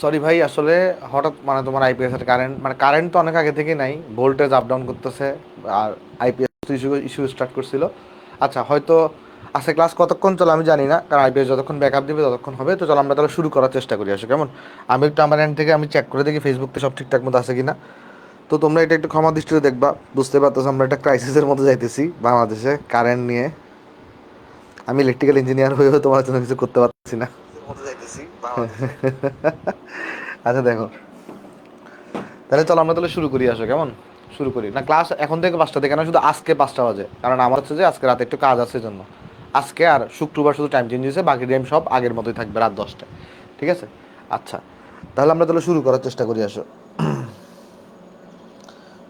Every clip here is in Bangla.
সরি ভাই, আসলে হঠাৎ মানে তোমার আইপিএস এর কারেন্ট, মানে কারেন্ট তো অনেক আগে থেকেই নাই, ভোল্টেজ আপ ডাউন করতেছে। আর আইপিএস ইস্যু ইস্যু স্টার্ট করছিল। আচ্ছা, হয়তো আজকে ক্লাস কতক্ষণ চলো আমি জানি না, কারণ আইপিএস যতক্ষণ ব্যাকআপ দিবে ততক্ষণ হবে। তো চলো আমরা তাহলে শুরু করার চেষ্টা করি, আসো কেমন। আমি একটু আমার এন্ড থেকে আমি চেক করে দেখি ফেসবুকতে সব ঠিকঠাক মতো আছে কিনা। তো তোমরা এটা একটু ক্ষমা দৃষ্টিতে দেখবা, বুঝতে পারতেছো আমরা একটা ক্রাইসিসের মধ্যে যাইতেছি বাংলাদেশে কারেন্ট নিয়ে। আমি ইলেকট্রিক্যাল ইঞ্জিনিয়ার হয়েও তোমার জন্য কিছু করতে পারছি না। আচ্ছা দেখো, তাহলে চলো আমরা তাহলে শুরু করি, আসো কেমন। শুরু করি না, ক্লাস এখন থেকে 5টা থেকে না, শুধু আজকে 5টা বাজে, কারণ আমার হচ্ছে যে আজকে রাতে একটু কাজ আছে জন্য। আজকে আর শুক্রবার শুধু টাইম চেঞ্জ হয়েছে, বাকি টাইম সব আগের মতোই থাকবে, রাত 10টায়। ঠিক আছে। আচ্ছা, তাহলে আমরা তাহলে শুরু করার চেষ্টা করি, আসো।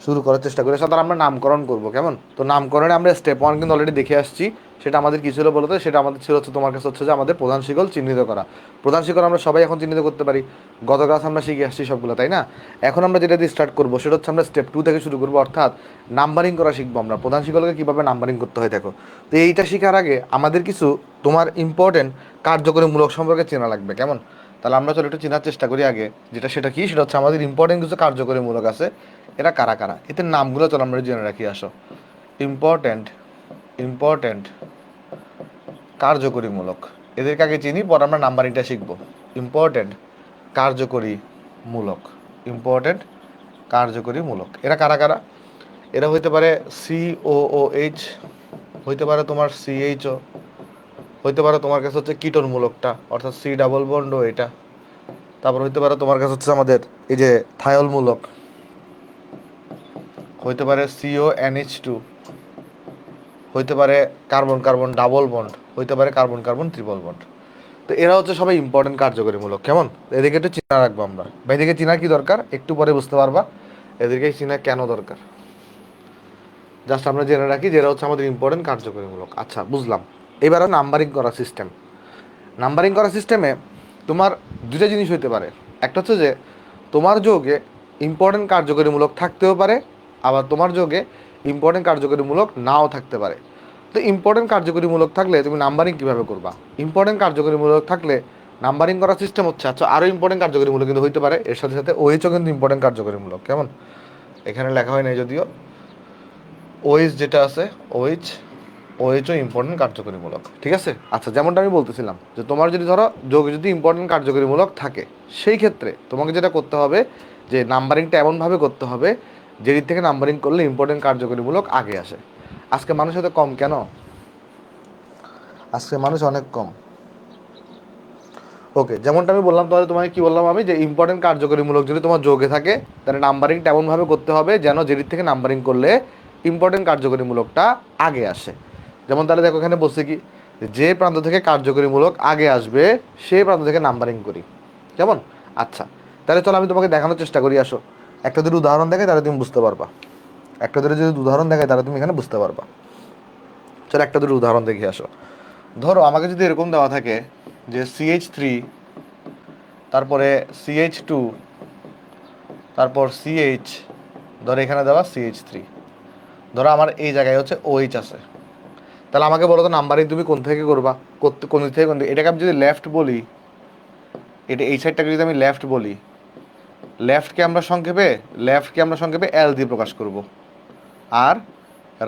শুরু করার চেষ্টা করি, সাধারণ আমরা নামকরণ করবো, কেমন। তো নামকরণে আমরা স্টেপ 1 কিন্তু অলরেডি দেখে আসছি। সেটা আমাদের কি ছিল বলতো, সেটা আমাদের ছিল হচ্ছে তোমার কাছে হচ্ছে যে আমাদের প্রধান শিকল চিহ্নিত করা। প্রধান শিকল আমরা সবাই এখন চিহ্নিত করতে পারি, গত ক্লাস আমরা শিখে আসছি সবগুলো, তাই না। এখন আমরা যেটা দিয়ে স্টার্ট করবো সেটা হচ্ছে আমরা স্টেপ 2 থেকে শুরু করবো, অর্থাৎ নাম্বারিং করা শিখবো আমরা, প্রধান শিকলকে কীভাবে নাম্বারিং করতে হয় দেখো। তো এইটা শেখার আগে আমাদের কিছু তোমার ইম্পর্টেন্ট কার্যকরী মূলক সম্পর্কে চেনা লাগবে, কেমন। তাহলে আমরা চলো একটু চেনার চেষ্টা করি আগে, যেটা সেটা কি, সেটা হচ্ছে আমাদের ইম্পর্টেন্ট কিছু কার্যকরী মূলক আছে। এরা কারা কারা, এদের নামগুলো চলো আমরা জেনে রাখি, আসো। ইম্পর্টেন্ট ইম্পর্টেন্ট কার্যকরীমূলক, এদেরকে আগে চিনি, পর আমরা নাম্বারিংটা শিখবো। ইম্পর্টেন্ট কার্যকরী মূলক, ইম্পর্টেন্ট কার্যকরী মূলক, এরা কারা কারা। এরা হইতে পারে COOH, হইতে পারে তোমার CHO, হইতে পারে তোমার কাছে হচ্ছে কিটোন মূলকটা, অর্থাৎ C ডাবল বন্ড এটা। তারপর হইতে পারে তোমার কাছে হচ্ছে আমাদের এই যে থায়ল মূলক, হইতে পারে CONH2, হইতে পারে কার্বন কার্বন ডাবল বন্ড, হইতে পারে কার্বন কার্বন ট্রিপল বন্ড। তো এরা হচ্ছে সবাই ইম্পর্টেন্ট কার্যকরীমূলক, কেমন। এদিকে একটু চিনা রাখবো আমরা, বা এদিকে চিনা কি দরকার একটু পরে বুঝতে পারবা, এদেরকে চিনা কেন দরকার। জাস্ট আমরা জেনে রাখি যেটা হচ্ছে আমাদের ইম্পর্টেন্ট কার্যকরীমূলক। আচ্ছা বুঝলাম। এবারে নাম্বারিং করা সিস্টেম, নাম্বারিং করা সিস্টেমে তোমার দুটা জিনিস হইতে পারে। একটা হচ্ছে যে তোমার যোগে ইম্পর্টেন্ট কার্যকরীমূলক থাকতেও পারে, আবার তোমার যোগে ইম্পর্টেন্ট কার্যকরীমূলক নাও থাকতে পারে। তো ইম্পর্টেন্ট কার্যকরীমূলক থাকলে তুমি নাম্বারিং কীভাবে করবা। ইম্পর্টেন্ট কার্যকরীমূলক থাকলে নাম্বারিং করার সিস্টেম হচ্ছে, আচ্ছা আরও ইম্পর্টেন্ট কার্যকরীমূলক কিন্তু হইতে পারে, এর সাথে সাথে ওএইচও কিন্তু ইম্পর্টেন্ট কার্যকরীমূলক, কেমন। এখানে লেখা হয় নাই যদিও, ওএইচ যেটা আছে, ওএইচ, ওএইচও ইম্পর্টেন্ট কার্যকরীমূলক, ঠিক আছে। আচ্ছা, যেমনটা আমি বলতেছিলাম যে তোমার যদি ধরো যোগ যদি ইম্পর্টেন্ট কার্যকরীমূলক থাকে, সেই ক্ষেত্রে তোমাকে যেটা করতে হবে যে নাম্বারিংটা এমনভাবে করতে হবে যে দিক থেকে নাম্বারিং করলে ইম্পর্টেন্ট কার্যকরীমূলক আগে আসে। আজকে মানুষ এত কম কেন, আজকে মানুষ অনেক কম। ওকে, যেমনটা আমি বললাম, তাহলে তোমাকে কি বললাম আমি, যে ইম্পর্টেন্ট কার্যকরীমূলক যদি তোমার যোগে থাকে, তাহলে নাম্বারিংটা এমনভাবে করতে হবে যেন যে দিক থেকে নাম্বারিং করলে ইম্পর্টেন্ট কার্যকরীমূলকটা আগে আসে। যেমন তাহলে দেখো এখানে বলছে কি, যে প্রান্ত থেকে কার্যকরীমূলক আগে আসবে সেই প্রান্ত থেকে নাম্বারিং করি, কেমন। আচ্ছা, তাহলে চলো আমি তোমাকে দেখানোর চেষ্টা করি, আসো। একটা দুটো উদাহরণ দেখাই, তাহলে তুমি বুঝতে পারবা। একটা দুটো যদি উদাহরণ দেখাই তাহলে তুমি এখানে বুঝতে পারবা। চলো একটা দুটো উদাহরণ দেখে আসো। ধরো আমাকে যদি এরকম দেওয়া থাকে যে CH3, তারপরে CH2, তারপর CH, ধরো এখানে দেওয়া CH3, ধরো আমার এই জায়গায় হচ্ছে OH আছে। তাহলে আমাকে বলো তো নাম্বারিং তুমি কোন থেকে করবা, কোন দিক থেকে কোন দিকে। এটাকে আমি যদি লেফট বলি, এটা এই সাইডটাকে যদি আমি লেফট বলি, লেফটকে আমরা সংক্ষেপে L দিয়ে প্রকাশ করব, আর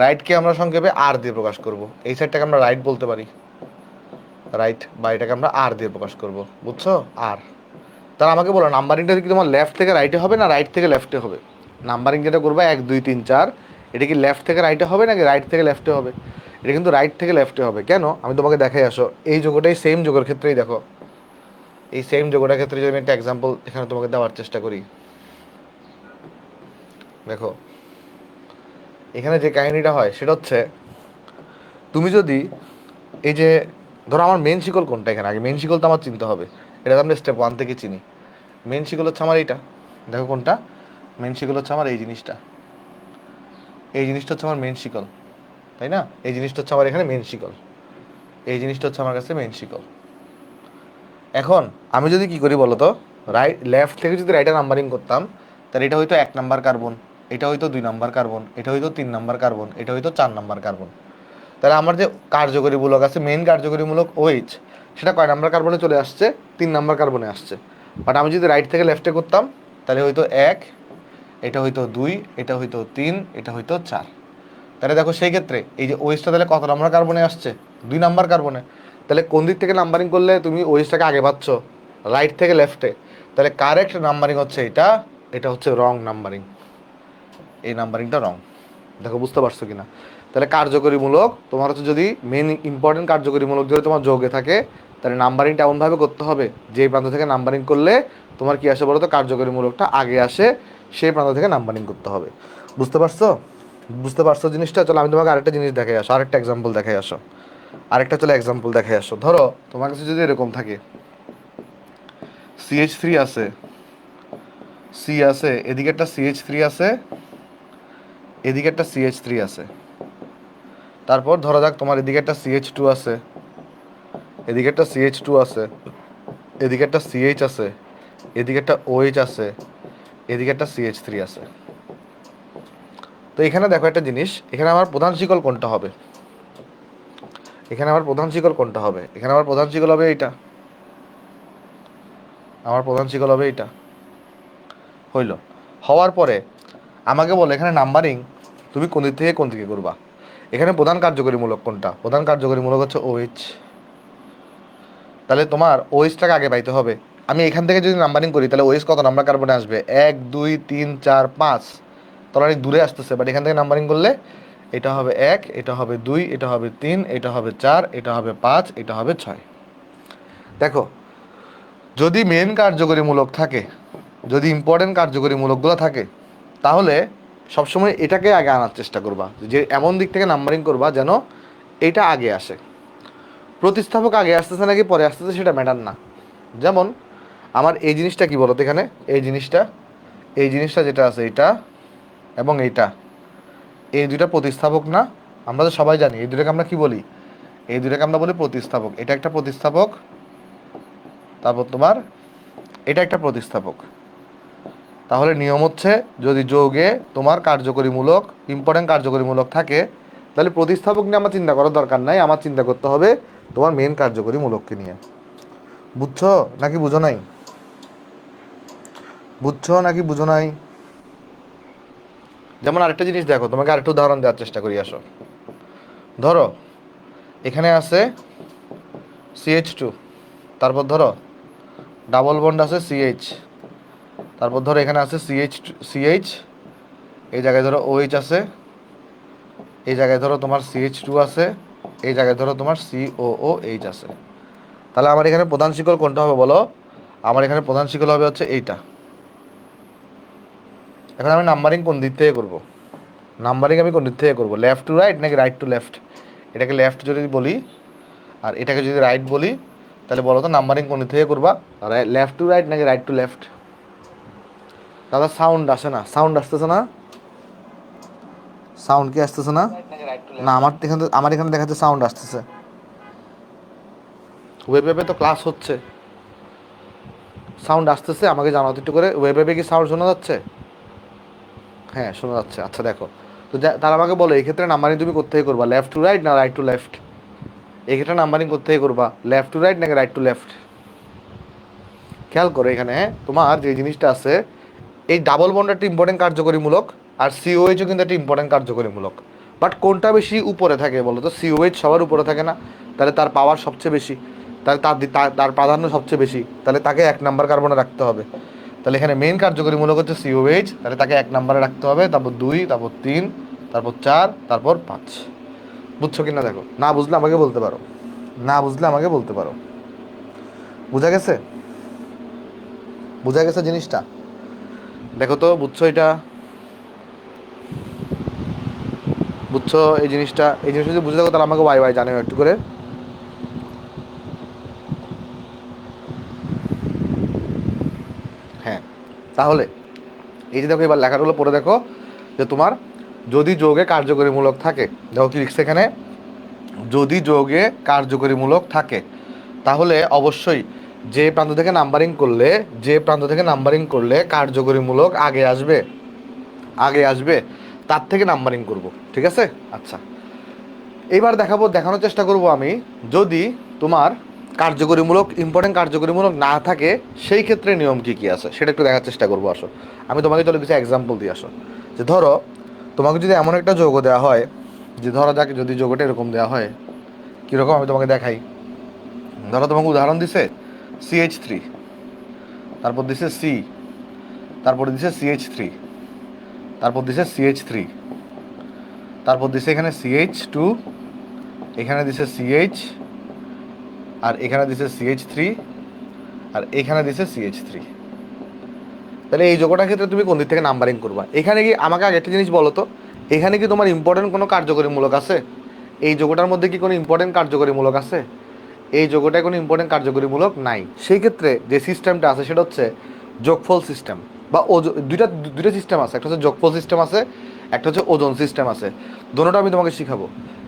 রাইটকে আমরা সংক্ষেপে R দিয়ে প্রকাশ করব। এই সাইডটাকে আমরা রাইট বলতে পারি, রাইট, বা এটাকে আমরা R দিয়ে প্রকাশ করব, বুঝছো, আর। তাহলে আমাকে বলো নাম্বারিংটা কি তোমার লেফট থেকে রাইটে হবে না রাইট থেকে লেফটে হবে। নাম্বারিং যেটা করবে 1 2 3 4, এটা কি লেফট থেকে রাইটে হবে নাকি রাইট থেকে লেফটে হবে। এটা কিন্তু রাইট থেকে লেফটে হবে, কেন আমি তোমাকে দেখাই, আসো। এই যোগটাই সেম যোগের ক্ষেত্রেই দেখো, এই সেম যোগটার ক্ষেত্রে যদি আমি একটা এক্সাম্পল এখানে তোমাকে দেওয়ার চেষ্টা করি, দেখো এখানে যে কাহিনীটা হয় সেটা হচ্ছে, তুমি যদি এই যে ধরো আমার মেন শিকল কোনটা, এখানে আগে মেন শিকল তো আমার চিনতে হবে, এটা তো আমরা স্টেপ 1 থেকে চিনি। মেন শিকল হচ্ছে আমার এইটা, দেখো কোনটা, মেন শিকল হচ্ছে আমার এই জিনিসটা, এই জিনিসটা হচ্ছে আমার মেন শিকল, তাই না। এই জিনিসটা হচ্ছে আমার এখানে মেন শিকল, এই জিনিসটা হচ্ছে আমার কাছে মেন শিকল। এখন আমি যদি কি করি বলো তো, লেফট থেকে যদি রাইটে নাম্বারিং করতাম, তাহলে এটা হয়তো 1 নাম্বার কার্বন, এটা হয়তো 2 নাম্বার কার্বন, এটা হয়তো 3 নাম্বার কার্বন, এটা হয়তো 4 নাম্বার কার্বন। তাহলে আমার যে কার্যকরী মূলক আছে, মেইন কার্যকরী মূলক OH, সেটা কয় নাম্বার কার্বনে চলে আসছে, 3 নাম্বার কার্বনে আসছে। বাট আমি যদি রাইট থেকে লেফটে করতাম তাহলে হয়তো 1, এটা হয়তো 2, এটা হয়তো 3, এটা হয়তো 4। তাহলে দেখো সেই ক্ষেত্রে এই যে ওএইচটা তাহলে কত নাম্বার কার্বনে আসছে? 2 নাম্বার কার্বনে। তাহলে কোন দিক থেকে নাম্বারিং করলে তুমি ওএইচটাকে আগে পাচ্ছ? রাইট থেকে লেফটে। তাহলে কারেক্ট নাম্বারিং হচ্ছে এটা, এটা হচ্ছে রং নাম্বারিং, এই নাম্বারিংটা রং। দেখো বুঝতে পারছো কিনা? তাহলে কার্যকরীমূলক তোমার হচ্ছে যদি মেন ইম্পর্টেন্ট কার্যকরীমূলক যদি তোমার যোগে থাকে তাহলে নাম্বারিংটা এমনভাবে করতে হবে যে প্রান্ত থেকে নাম্বারিং করলে তোমার কি আসে বলো তো, কার্যকরীমূলকটা আগে আসে, সেই প্রান্ত থেকে নাম্বারিং করতে হবে। বুঝতে পারছো? বুঝতে পারছো জিনিসটা? চলো আমি তোমাকে আরেকটা জিনিস দেখাই আসো, আরেকটা এক্সাম্পল দেখাই আসো, আরেকটা চলো এক্সাম্পল দেখাই আসো। ধরো তোমার কাছে যদি এরকম থাকে CH3 আছে, সি আছে, এদিকে একটা CH3 আছে, এদিকে একটা CH3 আছে। তারপর ধরা যাক তোমার এদিকে একটা CH2 আছে, এদিকে একটা CH2 আছে, এদিকে একটা CH আছে, এদিকে একটা OH আছে, এদিকে একটা CH3 আছে। তো এখানে দেখো একটা জিনিস, এখানে আমার প্রধান শিকল কোনটা হবে? এখানে আমার প্রধান শিকল কোনটা হবে? এখানে আমার প্রধান শিকল হবে এইটা, আমার প্রধান শিকল হবে এইটা। হইল, হওয়ার পরে আমাকে বলে এখানে নাম্বারিং তুমি কোন দিক থেকে কোন দিকে করবা? এখানে প্রধান কার্যকরীমূলক কোনটা? প্রধান কার্যকরীমূলক হচ্ছে OH। তাহলে তোমার ওএইচটাকে আগে পাইতে হবে। আমি এখান থেকে যদি নাম্বারিং করি তাহলে ওএইচ কত নাম্বার কার্বনে আসবে? 1, 2, 3, 4, 5। তাহলে অনেক দূরে আসতেছে, বাট এখান থেকে নাম্বারিং করলে এটা হবে 1, এটা হবে 2, এটা হবে 3, এটা হবে 4, এটা হবে 5, এটা হবে 6। দেখো যদি মেন কার্যকরীমূলক থাকে, যদি ইম্পর্টেন্ট কার্যকরীমূলকগুলো থাকে, তাহলে সবসময় এটাকে আগে আনার চেষ্টা করবা, যে এমন দিক থেকে নাম্বারিং করবা যেন এটা আগে আসে। প্রতিস্থাপক আগে আসতেছে নাকি পরে আসতেছে সেটা ম্যাটার না। যেমন আমার এই জিনিসটা কি বলতো, এখানে এই জিনিসটা, এই জিনিসটা যেটা আছে এটা এবং এইটা, এই দুইটা প্রতিস্থাপক না? আমরা তো সবাই জানি এই দুটাকে আমরা কি বলি? এই দুটাকে আমরা বলি প্রতিস্থাপক। এটা একটা প্রতিস্থাপক, তারপর তোমার এটা একটা প্রতিস্থাপক। তাহলে নিয়ম হচ্ছে যদি যৌগে তোমার কার্যকরীমূলক, ইম্পর্টেন্ট কার্যকরীমূলক থাকে, তাহলে প্রতিস্থাপক নিয়ে আমার চিন্তা করার দরকার নাই, আমার চিন্তা করতে হবে তোমার মেন কার্যকরীমূলককে নিয়ে। বুঝছো নাকি বুঝো নাই? বুঝছো নাকি বুঝো নাই? যেমন আরেকটা জিনিস দেখো, তোমাকে আরেকটা উদাহরণ দেওয়ার চেষ্টা করি আসো। ধরো এখানে আছে CH2, তারপর ধরো ডাবল বন্ড আছে CH, তারপর ধরো এখানে আছে CH, এই জায়গায় ধরো OH আছে, এই জায়গায় ধরো তোমার CH2 আছে, এই জায়গায় ধরো তোমার COOH আছে। তাহলে আমার এখানে প্রধান শিকল কোনটা হবে বলো? আমার এখানে প্রধান শিকল হবে হচ্ছে এইটা। এখন আমি নাম্বারিং কোন দিক থেকে করবো? নাম্বারিং আমি কোন দিক থেকে করবো? লেফট টু রাইট নাকি রাইট টু লেফট? এটাকে লেফট যদি বলি আর এটাকে যদি রাইট বলি, তাহলে বলো তো নাম্বারিং কোন দিক থেকে করবা? লেফট টু রাইট নাকি রাইট টু লেফট? দাদা সাউন্ড আসে না, সাউন্ড আসতেছে না, সাউন্ড কি আসতেছে না? না আমার এখানে দেখাচ্ছে সাউন্ড আসতেছে। ওয়েবে তো ক্লাস হচ্ছে, সাউন্ড আসতেছে, আমাকে জানাও একটু করে। ওয়েবে কি সাউন্ড শোনা যাচ্ছে? হ্যাঁ শোনা যাচ্ছে। আচ্ছা দেখো, তো তারা আমাকে বলো এই ক্ষেত্রে নাম্বারিং তুমি কোত্থেকে করবা? লেফট টু রাইট না রাইট টু লেফট? এই ক্ষেত্রে নাম্বারিং কোত্থেকে করবা? লেফট টু রাইট নাকি রাইট টু লেফট? খেয়াল করো এখানে তোমার যে জিনিসটা আছে, এই ডাবল বন্ড একটা ইম্পর্টেন্ট কার্যকরীমূলক, আর COH কিন্তু একটা ইম্পর্টেন্ট কার্যকরীমূলক। বাট কোনটা বেশি উপরে থাকে বলো তো? COH সবার উপরে থাকে না? তাহলে তার পাওয়ার সবচেয়ে বেশি, তাহলে তার প্রাধান্য সবচেয়ে বেশি, তাহলে তাকে 1 নাম্বার কার্বনে রাখতে হবে। তাহলে এখানে মেন কার্যকরীমূলক হচ্ছে COH, তাহলে তাকে 1 নাম্বারে রাখতে হবে, তারপর 2, তারপর 3, তারপর 4, তারপর 5। বুঝছো কিনা দেখো? না বুঝলে আমাকে বলতে পারো, না বুঝলে আমাকে বলতে পারো। বুঝা গেছে? বুঝা গেছে জিনিসটা? দেখো তো বুঝছো এটা? বুঝছো এই জিনিসটা? এই জিনিসটা যদি বুঝে থাকো তাহলে আমাকে ওয়াই ওয়াই জানাও একটু করে। হ্যাঁ, তাহলে এই যে দেখো এবার লেখাগুলো পড়ে দেখো, যে তোমার যদি যৌগে কার্যকরীমূলক থাকে, দেখো কি লিখছে এখানে, যদি যৌগে কার্যকরীমূলক থাকে তাহলে অবশ্যই যে প্রান্ত থেকে নাম্বারিং করলে, যে প্রান্ত থেকে নাম্বারিং করলে কার্যকরীমূলক আগে আসবে, আগে আসবে তার থেকে নাম্বারিং করব। ঠিক আছে? আচ্ছা, এইবার দেখানোর চেষ্টা করব আমি, যদি তোমার কার্যকরীমূলক ইম্পর্টেন্ট কার্যকরীমূলক না থাকে সেই ক্ষেত্রে নিয়ম কী কী আছে সেটা একটু দেখার চেষ্টা করবো। আসো আমি তোমাকে চলে কিছু এক্সাম্পল দিয়ে আসো। যে ধরো তোমাকে যদি এমন একটা যৌগ দেওয়া হয়, যে ধরো যাক যদি যৌগটা এরকম দেওয়া হয়, কীরকম আমি তোমাকে দেখাই। ধরো তোমাকে উদাহরণ দিছে CH3, তারপর দিছে সি, তারপর দিছে CH3, তারপর দিছে CH3, তারপর দিছে এখানে CH2, এখানে দিছে CH, আর এখানে দিছে CH3, আর এখানে দিছে CH3। তাহলে এই যোগটার ক্ষেত্রে তুমি কোন দিক থেকে নাম্বারিং করবা? এখানে কি আমাকে আগে একটা জিনিস বলো তো, এখানে কি তোমার ইম্পর্টেন্ট কোনো কার্যকরীমূলক আছে? এই যোগটার মধ্যে কি কোনো ইম্পর্টেন্ট কার্যকরীমূলক আছে? এই যোগটায় কোনো ইম্পর্টেন্ট কার্যকরীমূলক নাই। সেই ক্ষেত্রে যে সিস্টেমটা আছে সেটা হচ্ছে যোগফল সিস্টেম, বা দুইটা দুইটা সিস্টেম আছে, একটা হচ্ছে যোগফল সিস্টেম আছে, একটা হচ্ছে ওজন সিস্টেম আছে। দুটোটা আমি তোমাকে শিখাবো।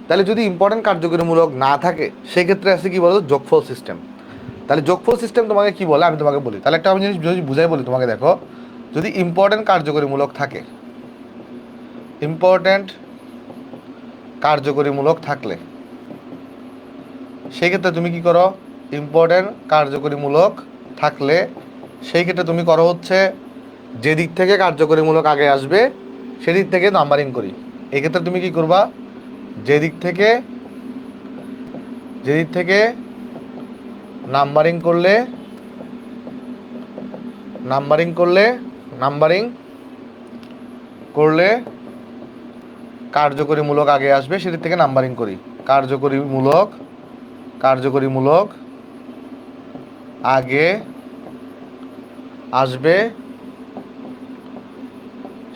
তাহলে যদি ইম্পর্টেন্ট কার্যকরীমূলক না থাকে সেই ক্ষেত্রে আছে কি বলো, যোগফল সিস্টেম। তাহলে যোগফল সিস্টেম তোমাকে কি বলে আমি তোমাকে বলি। তাহলে একটা আমি জিনিস যদি বুঝাই বলি তোমাকে, দেখো যদি ইম্পর্টেন্ট কার্যকরীমূলক থাকে, ইম্পর্টেন্ট কার্যকরীমূলক থাকলে সেই ক্ষেত্রে তুমি কি করো, ইম্পর্টেন্ট কার্যকরীমূলক থাকলে সেই ক্ষেত্রে তুমি করো হচ্ছে যে দিক থেকে কার্যকরীমূলক আগে আসবে সেদিক থেকে নাম্বারিং করি। এক্ষেত্রে তুমি কি করবা, যে দিক থেকে নাম্বারিং করলে কার্যকরীমূলক আগে আসবে সেদিক থেকে নাম্বারিং করি। কার্যকরীমূলক আগে আসবে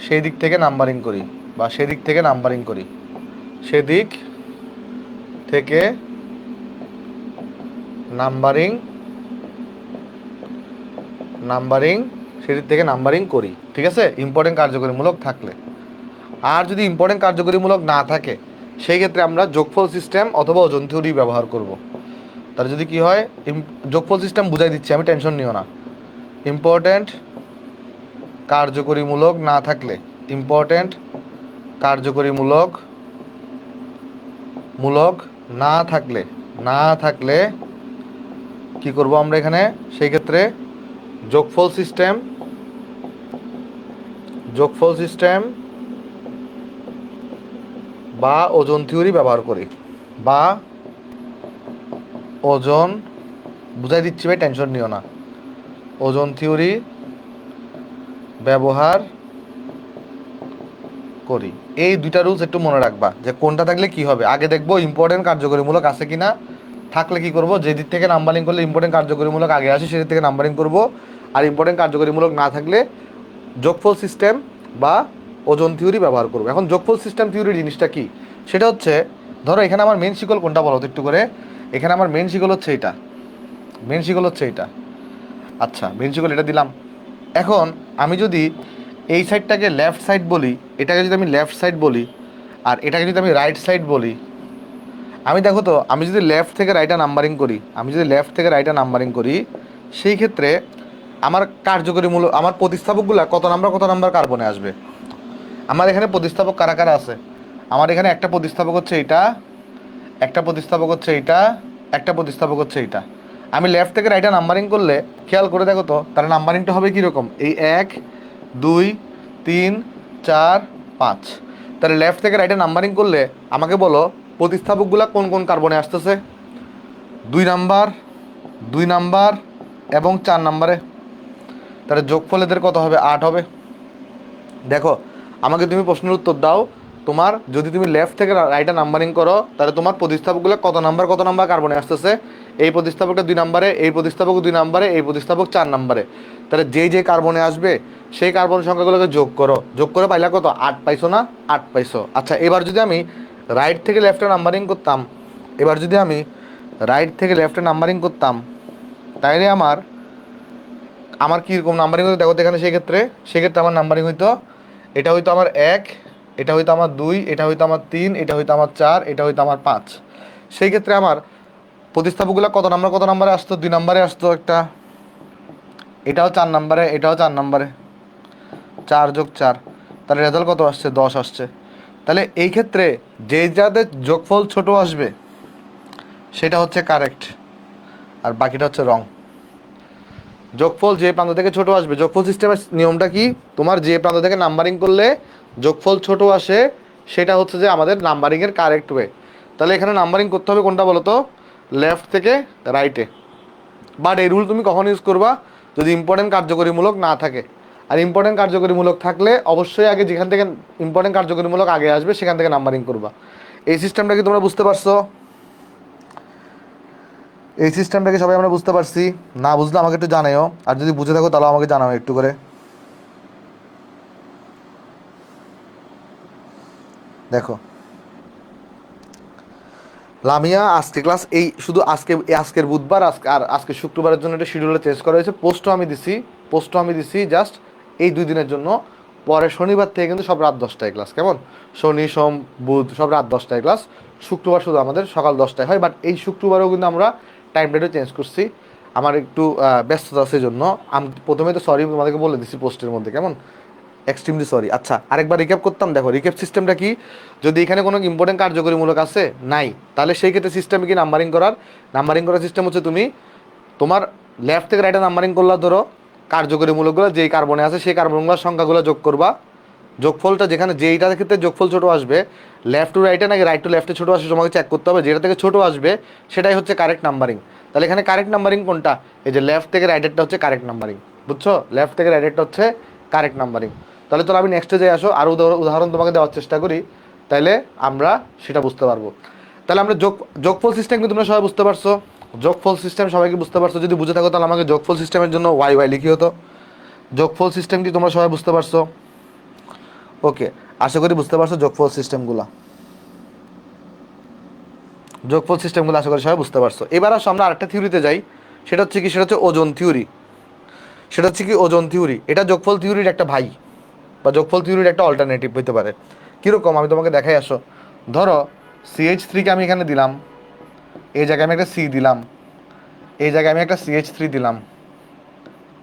সেই দিক থেকে নাম্বারিং করি, বা সেদিক থেকে নাম্বারিং করি, সেদিক থেকে সেদিক থেকে নাম্বারিং করি। ঠিক আছে, ইম্পর্টেন্ট কার্যকরীমূলক থাকলে। আর যদি ইম্পর্টেন্ট কার্যকরীমূলক না থাকে সেই ক্ষেত্রে আমরা যোগফল সিস্টেম অথবা ওজন থিওরি ব্যবহার করব। তাহলে যদি কি হয়, যোগফল সিস্টেম বুঝাই দিচ্ছি আমি, টেনশন নিও না। ইম্পর্টেন্ট কার্যকরীমূলক না থাকলে, ইম্পর্টেন্ট কার্যকরীমূলক না থাকলে কি করব আমরা এখানে, সেই ক্ষেত্রে যোগফল সিস্টেম বা ওজন থিওরি ব্যবহার করি, বা ওজন, বুঝাই দিচ্ছি ভাই টেনশন নিও না, ওজন থিওরি ব্যবহার করি। এই দুইটা রুলস একটু মনে রাখবা যে কোনটা থাকলে কি হবে। আগে দেখবো ইম্পর্টেন্ট কার্যকরীমূলক আছে কিনা, থাকলে কি করব, যে দিক থেকে নাম্বারিং করলে ইম্পর্টেন্ট কার্যকরীমূলক আগে আসে সেদিক থেকে নাম্বারিং করব। আর ইম্পর্টেন্ট কার্যকরীমূলক না থাকলে যোগফল সিস্টেম বা ওজন থিওরি ব্যবহার করব। এখন যোগফল সিস্টেম থিওরি জিনিসটা কি, সেটা হচ্ছে ধরো এখানে আমার মেন শিকল কোনটা বলো তো একটু করে। এখানে আমার মেন শিকল হচ্ছে এটা, আচ্ছা মেন শিকল এটা দিলাম। এখন আমি যদি এই সাইডটাকে লেফট সাইড বলি, এটাকে যদি আমি লেফট সাইড বলি, আর এটাকে যদি আমি রাইট সাইড বলি, আমি দেখো তো আমি যদি লেফট থেকে রাইটে নাম্বারিং করি, সেই ক্ষেত্রে আমার কার্যকরীমূলক আমার প্রতিস্থাপকগুলো কত নাম্বার কার্বনে আসবে। আমার এখানে প্রতিস্থাপক কারা কারা আছে, আমার এখানে একটা প্রতিস্থাপক হচ্ছে এইটা, একটা প্রতিস্থাপক হচ্ছে এইটা, একটা প্রতিস্থাপক হচ্ছে এইটা। আমি লেফট থেকে রাইটে নাম্বারিং করলে খেয়াল করে দেখো তো, তার নাম্বারিংটা হবে কীরকম, এই 1 2 3 4 5। তাহলে লেফট থেকে রাইটে নাম্বারিং করলে আমাকে বলো প্রতিস্থাপকগুলো কোন কোন কার্বনে আসতেছে, 2 নাম্বার এবং 4 নাম্বারে। তাহলে যোগফল এদের কত হবে, 8 হবে। দেখো আমাকে তুমি প্রশ্নের উত্তর দাও, তোমার যদি তুমি লেফট থেকে রাইটে নাম্বারিং করো তাহলে তোমার প্রতিস্থাপকগুলো কত নাম্বার কার্বনে আসতেছে। এই প্রতিস্থাপকটা 2 নাম্বারে, এই প্রতিস্থাপক 2 নাম্বারে, এই প্রতিস্থাপক 4 নাম্বারে। তাহলে যে কার্বনে আসবে সেই কার্বন সংখ্যাগুলোকে যোগ করে পাইলা কত, 8 পাইছো না, 8 পাইছো। আচ্ছা এবার যদি আমি রাইট থেকে লেফটে নাম্বারিং করতাম, তাইলে আমার কীরকম নাম্বারিং হতো দেখো তো এখানে। সেক্ষেত্রে আমার নাম্বারিং হইতো, এটা হইতো আমার 1, এটা হইতো আমার 2, এটা হইতো আমার 3, এটা হইতো আমার 4, এটা হইতো আমার 5। সেই ক্ষেত্রে আমার প্রতিস্থাপকগুলো কত নাম্বারে আসতো, 2 নাম্বারে আসতো একটা, এটাও 4 নাম্বারে, এটাও 4 নাম্বারে, 4 যোগ 4, তাহলে রেজাল্ট কত আসছে, 10 আসছে। তাহলে এই ক্ষেত্রে যাদের যোগফল ছোট আসবে সেটা হচ্ছে কারেক্ট, আর বাকিটা হচ্ছে রং। যোগফল যে প্রান্ত থেকে ছোট আসবে, যোগফল সিস্টেমের নিয়মটা কি, তোমার যে প্রান্ত থেকে নাম্বারিং করলে যোগফল ছোট আসে সেটা হচ্ছে যে আমাদের নাম্বারিংয়ের কারেক্ট ওয়ে। তাহলে এখানে নাম্বারিং করতে হবে কোনটা বলো তো, লেফট থেকে রাইটে। বাট এই রুল তুমি কখন ইউজ করবা, যদি ইম্পর্টেন্ট কার্যকরীমূলক না থাকে। আর ইম্পর্টেন্ট কার্যকরীমূলক থাকলে অবশ্যই আগে যেখান থেকে ইম্পর্টেন্ট কার্যকরীমূলক আগে আসবে সেখান থেকে নাম্বারিং করবা। এই সিস্টেমটা কি তোমরা বুঝতে পারছো? এই সিস্টেমটাকে সবাই আমরা বুঝতে পারছি? না বুঝলে আমাকে একটু জানাও, আর যদি বুঝে থাকো তাহলে আমাকে জানাও একটু করে। দেখো লামিয়া আজকে ক্লাস এই শুধু আজকের বুধবার আজকে শুক্রবারের জন্য এটা শিডিউলে চেঞ্জ করা হয়েছে। পোস্টও আমি দিছি জাস্ট এই 2 দিনের জন্য। পরে শনিবার থেকে কিন্তু সব রাত 10টায় ক্লাস, কেমন? শনি সোম বুধ সব রাত 10টায় ক্লাস, শুক্রবার শুধু আমাদের সকাল 10টায় হয়। বাট এই শুক্রবারেও কিন্তু আমরা টাইম টেবিল চেঞ্জ করছি, আমার একটু ব্যস্ততা আছে জন্য। আমি প্রথমে তো সরি তোমাদেরকে বলে দিছি পোস্টের মধ্যে, কেমন? Extremely sorry. আচ্ছা আরেকবার রিক্যাপ করতাম। দেখো রিক্যাপ সিস্টেমটা কি, যদি এখানে কোনো ইম্পর্টেন্ট কার্যকরীমূলক আছে নাই, তাহলে সেই ক্ষেত্রে সিস্টেমে কি নাম্বারিং করার সিস্টেম হচ্ছে তুমি তোমার লেফট থেকে রাইটে নাম্বারিং করলা, ধরো কার্যকরীমূলকগুলো যেই কার্বনে আছে সেই কার্বনগুলোর সংখ্যাগুলো যোগ করবা। যোগফলটা যেখানে যেইটার ক্ষেত্রে যোগফল ছোট আসবে, লেফট টু রাইটে নাকি রাইট টু লেফটে ছোট আসবে তোমাকে চেক করতে হবে। যেটা থেকে ছোট আসবে সেটাই হচ্ছে কারেক্ট নাম্বারিং। তাহলে এখানে কারেক্ট নাম্বারিং কোনটা, এই যে লেফট থেকে রাইটেরটা হচ্ছে কারেক্ট নাম্বারিং, বুঝছো? লেফট থেকে রাইটেরটা হচ্ছে কারেক্ট নাম্বারিং। তাহলে তো আমি নেক্সটে যাই, আসো আরও উদাহরণ তোমাকে দেওয়ার চেষ্টা করি, তাইলে আমরা সেটা বুঝতে পারবো। তাহলে আমরা যোগফল সিস্টেম কিন্তু তোমরা সবাই বুঝতে পারছো, যোগফল সিস্টেম সবাইকে বুঝতে পারছো? যদি বুঝে থাকো তাহলে আমাকে যোগফল সিস্টেমের জন্য ওয়াই ওয়াই লিখি হতো। যোগফল সিস্টেম কি তোমরা সবাই বুঝতে পারছো? ওকে, আশা করি বুঝতে পারছো যোগফল সিস্টেমগুলো আশা করি সবাই বুঝতে পারছো। এবার আসো আমরা আরেকটা থিওরিতে যাই, সেটা হচ্ছে কি, সেটা হচ্ছে ওজন থিওরি। এটা যোগফল থিওরির একটা ভাই, বা যোগফল থিওরির একটা অল্টারনেটিভ হতে পারে। কীরকম আমি তোমাকে দেখাই। আসো ধরো CH3কে আমি এখানে দিলাম, এই জায়গায় আমি একটা C দিলাম, এই জায়গায় আমি একটা CH3 দিলাম,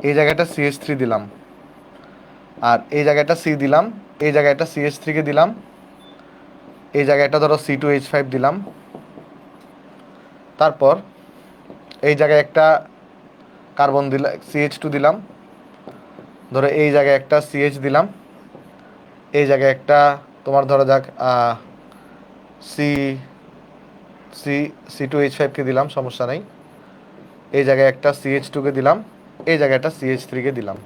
এই জায়গায় একটা CH3 দিলাম, আর এই জায়গায় একটা C দিলাম, এই জায়গায় একটা CH3কে দিলাম, এই জায়গায় একটা ধরো C2H5 দিলাম, তারপর এই জায়গায় একটা কার্বন দিলাম CH2 দিলাম, ধরো এই জায়গায় একটা CH দিলাম, এই জায়গায় একটা তোমার ধরো যাক সি সি C2H5কে দিলাম, সমস্যা নেই, এই জায়গায় একটা CH2কে দিলাম, এই জায়গায় একটা CH3কে দিলাম।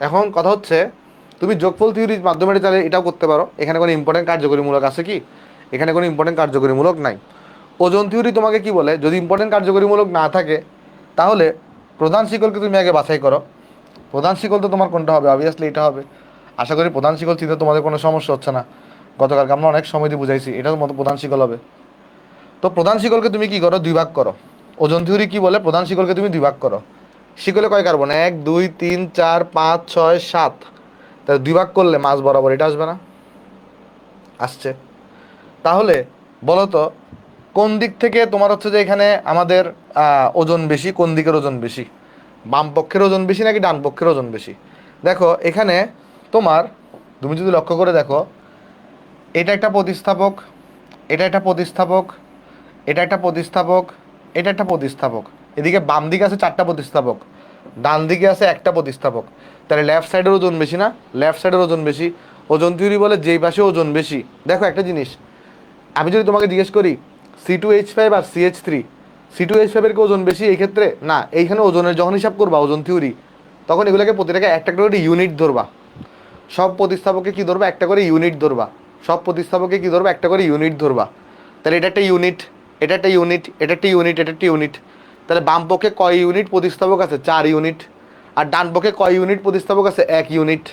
এখন কথা হচ্ছে তুমি যোগফল থিওরির মাধ্যমে তাহলে এটাও করতে পারো। এখানে কোনো ইম্পর্টেন্ট কার্যকরীমূলক আছে কি? এখানে কোনো ইম্পর্টেন্ট কার্যকরীমূলক নাই। ওজন থিওরি তোমাকে কি বলে, যদি ইম্পর্টেন্ট কার্যকরীমূলক না থাকে তাহলে প্রধান শিকলকে তুমি আগে বাছাই করো। প্রধান শিকল তো তোমার কোনটা হবে, অবভিয়াসলি এটা হবে। আশা করি প্রধান শিকল চিন্তা তোমাদের কোনো সমস্যা হচ্ছে না। গতকালকে আমরা অনেক সময় দিয়ে বুঝাইছি, এটার মতো প্রধান শিকল হবে। তো প্রধান শিকলকে তুমি কি করো, 2 ভাগ করো। ওজন থিওরি কি বলে, প্রধান শিকলকে তুমি 2 ভাগ করো। শিকলে কয় কার্বন, 1 2 3 4 5 6 7, তাহলে 2 ভাগ করলে মাঝ বরাবর এটা আসবে না? আসছে। তাহলে বলো তো কোন দিক থেকে তোমার হচ্ছে যে এখানে আমাদের ওজন বেশি, কোন দিকের ওজন বেশি, বাম পক্ষের ওজন বেশি নাকি ডান পক্ষের ওজন বেশি? দেখো এখানে তোমার তুমি যদি লক্ষ্য করে দেখো, এটা একটা প্রতিস্থাপক, এটা একটা প্রতিস্থাপক, এটা একটা প্রতিস্থাপক, এটা একটা প্রতিস্থাপক, এদিকে বাম দিকে আছে 4টা প্রতিস্থাপক, ডান দিকে আছে একটা প্রতিস্থাপক। তাহলে লেফট সাইডের ওজন বেশি না? লেফট সাইডের ওজন বেশি। ওজন থিওরি বলে যেই পাশে ওজন বেশি। দেখো একটা জিনিস, আমি যদি তোমাকে জিজ্ঞেস করি C2H5 আর CH3, C2H5 এর কি ওজন বেশি এই ক্ষেত্রে? না। এইখানে ওজনের যখন হিসাব করবা ওজন থিওরি, তখন এগুলোকে প্রতিটাকে একটা করে ইউনিট ধরবা। সব প্রতিস্থাপককে কি ধরবা, একটা করে ইউনিট ধরবা। সব প্রতিস্থাপককে কি ধরবা, একটা করে ইউনিট ধরবা। তাহলে এটা একটা ইউনিট, এটা একটা ইউনিট, এটা একটা ইউনিট, এটা একটা ইউনিট। তাহলে বাম পক্ষে কয় ইউনিট প্রতিস্থাপক আছে, 4 ইউনিট। আর ডান পক্ষে কয় ইউনিট প্রতিস্থাপক আছে, 1 ইউনিট।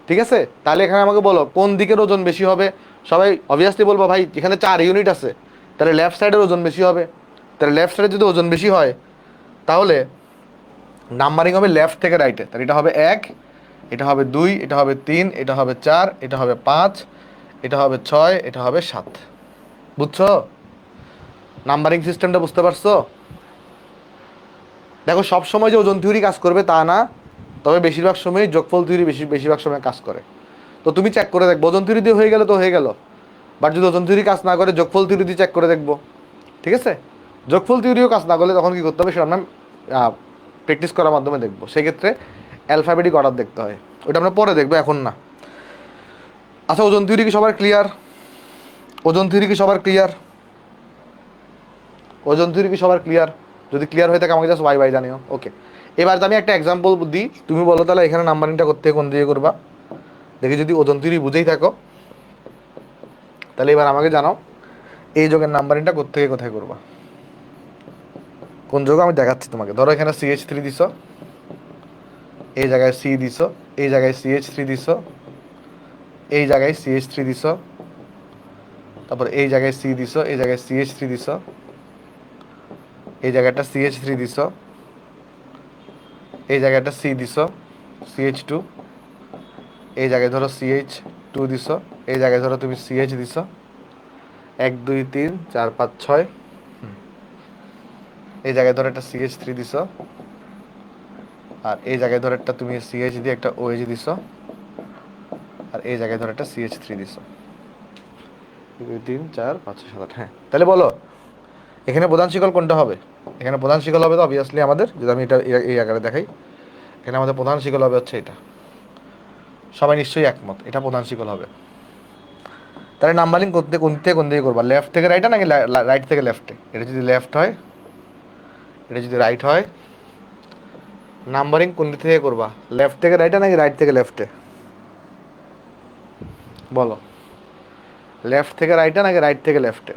ঠিক আছে? তাহলে এখানে আমাকে বলো কোন দিকের ওজন বেশি হবে। সবাই অবভিয়াসলি বলবো ভাই এখানে 4 ইউনিট আছে, তাহলে লেফট সাইডের ওজন বেশি হবে। তাহলে লেফট সাইডে যদি ওজন বেশি হয় তাহলে নাম্বারিং হবে লেফট থেকে রাইটে। তাহলে এটা হবে 1, এটা হবে 2, এটা হবে 3, এটা হবে 4, এটা হবে 5, এটা হবে 6, এটা হবে 7। বুঝছো নাম্বারিং সিস্টেমটা? বুঝতে পারছো? দেখো সব সময় যে ওজন থিওরি কাজ করবে তা না, তবে বেশিরভাগ সময় যোগফল থিওরি বেশিরভাগ সময় কাজ করে। তো তুমি চেক করে দেখবো, ওজন থিওরি দিয়ে হয়ে গেল তো হয়ে গেল, বাট যদি ওজন থিওরি কাজ না করে যোগফল থিওরি দিয়ে চেক করে দেখবো। ঠিক আছে? যোগফল থিওরিও কাজ না করলে তখন কী করতে হবে সেটা আমরা প্র্যাকটিস করার মাধ্যমে দেখবো। সেক্ষেত্রে অ্যালফাবেটিক অর্ডার দেখতে হয়, ওটা আমরা পরে দেখবো, এখন না। আচ্ছা, ওজন থিওরি কি সবার ক্লিয়ার? ওজন থিওরি কি সবার ক্লিয়ার? ওজন থিওরি কি সবার ক্লিয়ার? যদি ক্লিয়ার হয়ে থাকে আমাকে জাস্ট বাই বাই জানিও। ওকে, এবার আমি একটা এক্সাম্পল দিই, তুমি বলো তাহলে এখানে নাম্বারিংটা করতে কোন দিয়ে করবা। দেখি যদি ওজন থিওরি বুঝেই থাকো তাহলে এবার আমাকে জানাও এই যোগের নাম্বারিংটা কোত্থেকে কোথায় করবা, কোন যোগ আমি দেখাচ্ছি তোমাকে। ধরো এখানে CH3 দিছ, এই জায়গায় C দিছ, এই জায়গায় CH3 দিছ, এই জায়গায় CH3 দিছ, তারপর এই জায়গায় C দিছ, এই জায়গায় CH3 দিছ, এই জায়গাটা CH3 দিছ, এই জায়গাটা C দিছ, CH2, এই জায়গায় ধরো CH2 দিছ, এই জায়গায় ধরো তুমি CH দিছ, 1 2 3 4 5 6, এই জায়গায় ধরো একটা CH3 দিছ, আর এই জায়গায় ধরো একটা তুমি CH দিয়ে একটা OH দিছ, আর এই জায়গায় ধরো একটা CH3 দিছ। 2 3 4 5 6 7 8। হ্যাঁ, তাহলে বলো এখানে প্রধান শিকল কোনটা হবে? এখানে প্রধান শিকল হবে তো অবভিয়াসলি আমাদের, যদি আমি এটা এই আকারে দেখাই, এখানে আমাদের প্রধান শিকল হবে হচ্ছে এটা। সবাই নিশ্চয়ই একমত এটা প্রধান শিকল হবে। তাহলে নাম্বারিং করতে কোন দিকে করবা? লেফট থেকে রাইটে নাকি রাইট থেকে লেফটে? এটা যদি লেফট হয়, এটা যদি রাইট হয়, নাম্বারিং কোন দিক থেকে করবা? লেফট থেকে রাইটে নাকি রাইট থেকে লেফটে? বলো, লেফট থেকে রাইটে নাকি রাইট থেকে লেফটে?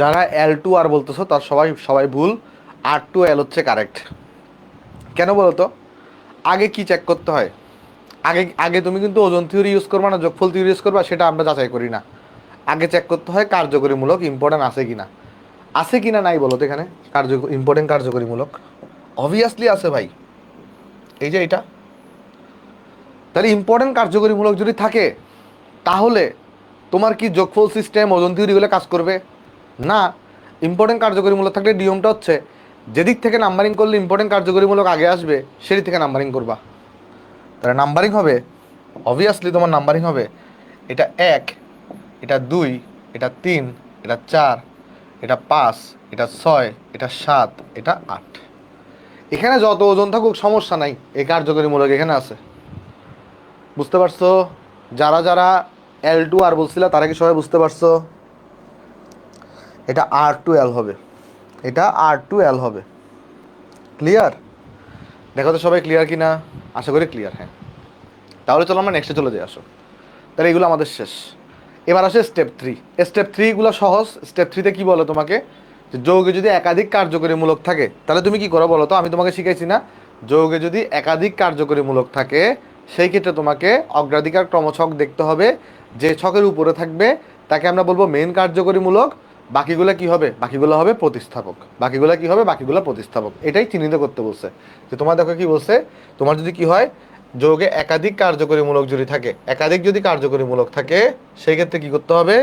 যারা L2R বলতেছো তার সবাই ভুল, R2L হচ্ছে কারেক্ট। কেন বলো তো? আগে কি চেক করতে হয়? আগে তুমি কিন্তু ওজন থিওরি ইউজ করবা না যোগফল থিওরি ইউজ করবা, সেটা আমরা যাচাই করি না। আগে চেক করতে হয় কার্যকরীমূলক ইম্পর্টেন্ট আছে কিনা। আছে কিনা নাই বলো তো এখানে ইম্পর্টেন্ট কার্যকরীমূলক? অবভিয়াসলি আছে ভাই, এই যে এটা। তাহলে ইম্পর্টেন্ট কার্যকরীমূলক যদি থাকে তাহলে তোমার কি যোগফল সিস্টেম ওজন থিওরিগুলো কাজ করবে না? ইম্পর্টেন্ট কার্যকরীমূলক থাকলে নিয়মটা হচ্ছে যেদিক থেকে নাম্বারিং করলে ইম্পর্টেন্ট কার্যকরীমূলক আগে আসবে সেদিক থেকে নাম্বারিং করবা। তাহলে নাম্বারিং হবে অবভিয়াসলি তোমার নাম্বারিং হবে এটা 1, এটা 2, এটা 3, এটা 4, এটা 5, এটা 6, এটা 7, এটা 8। এখানে যত ওজন থাকুক সমস্যা নাই, এই কার্যকরীমূলক এখানে আছে। বুঝতে পারছো? যারা যারা L2R বলছিল তারা কি সবাই বুঝতে পারছো? এটা R2L হবে, এটা R2L হবে। ক্লিয়ার? দেখো তো সবাই ক্লিয়ার কি না? আশা করি ক্লিয়ার। হ্যাঁ, তাহলে চলো আমরা নেক্সটে চলে যাই। আসো, তাহলে এগুলো আমাদের শেষ। এবার আসে স্টেপ 3। স্টেপ 3গুলো সহজ। স্টেপ 3তে কি বলো তোমাকে, যে যৌগে যদি একাধিক কার্যকরীমূলক থাকে তাহলে তুমি কি করো বলো তো? আমি তোমাকে শিখাইছি না, যৌগে যদি একাধিক কার্যকরীমূলক থাকে সেই ক্ষেত্রে তোমাকে অগ্রাধিকার ক্রমছক দেখতে হবে। যে ছকের উপরে থাকবে তাকে আমরা বলবো মেন কার্যকরীমূলক, বাকিগুলো কি হবে? বাকিগুলো হবে প্রতিস্থাপক। বাকিগুলো কি হবে? বাকিগুলো প্রতিস্থাপক। এটাই চিহ্নিত করতে বলছে। যে তোমার দেখো কি বলছে, তোমার যদি কি হয়, যৌগে একাধিক কার্যকরীমূলক যদি থাকে, একাধিক যদি কার্যকরীমূলক থাকে সেই ক্ষেত্রে কি করতে হবে?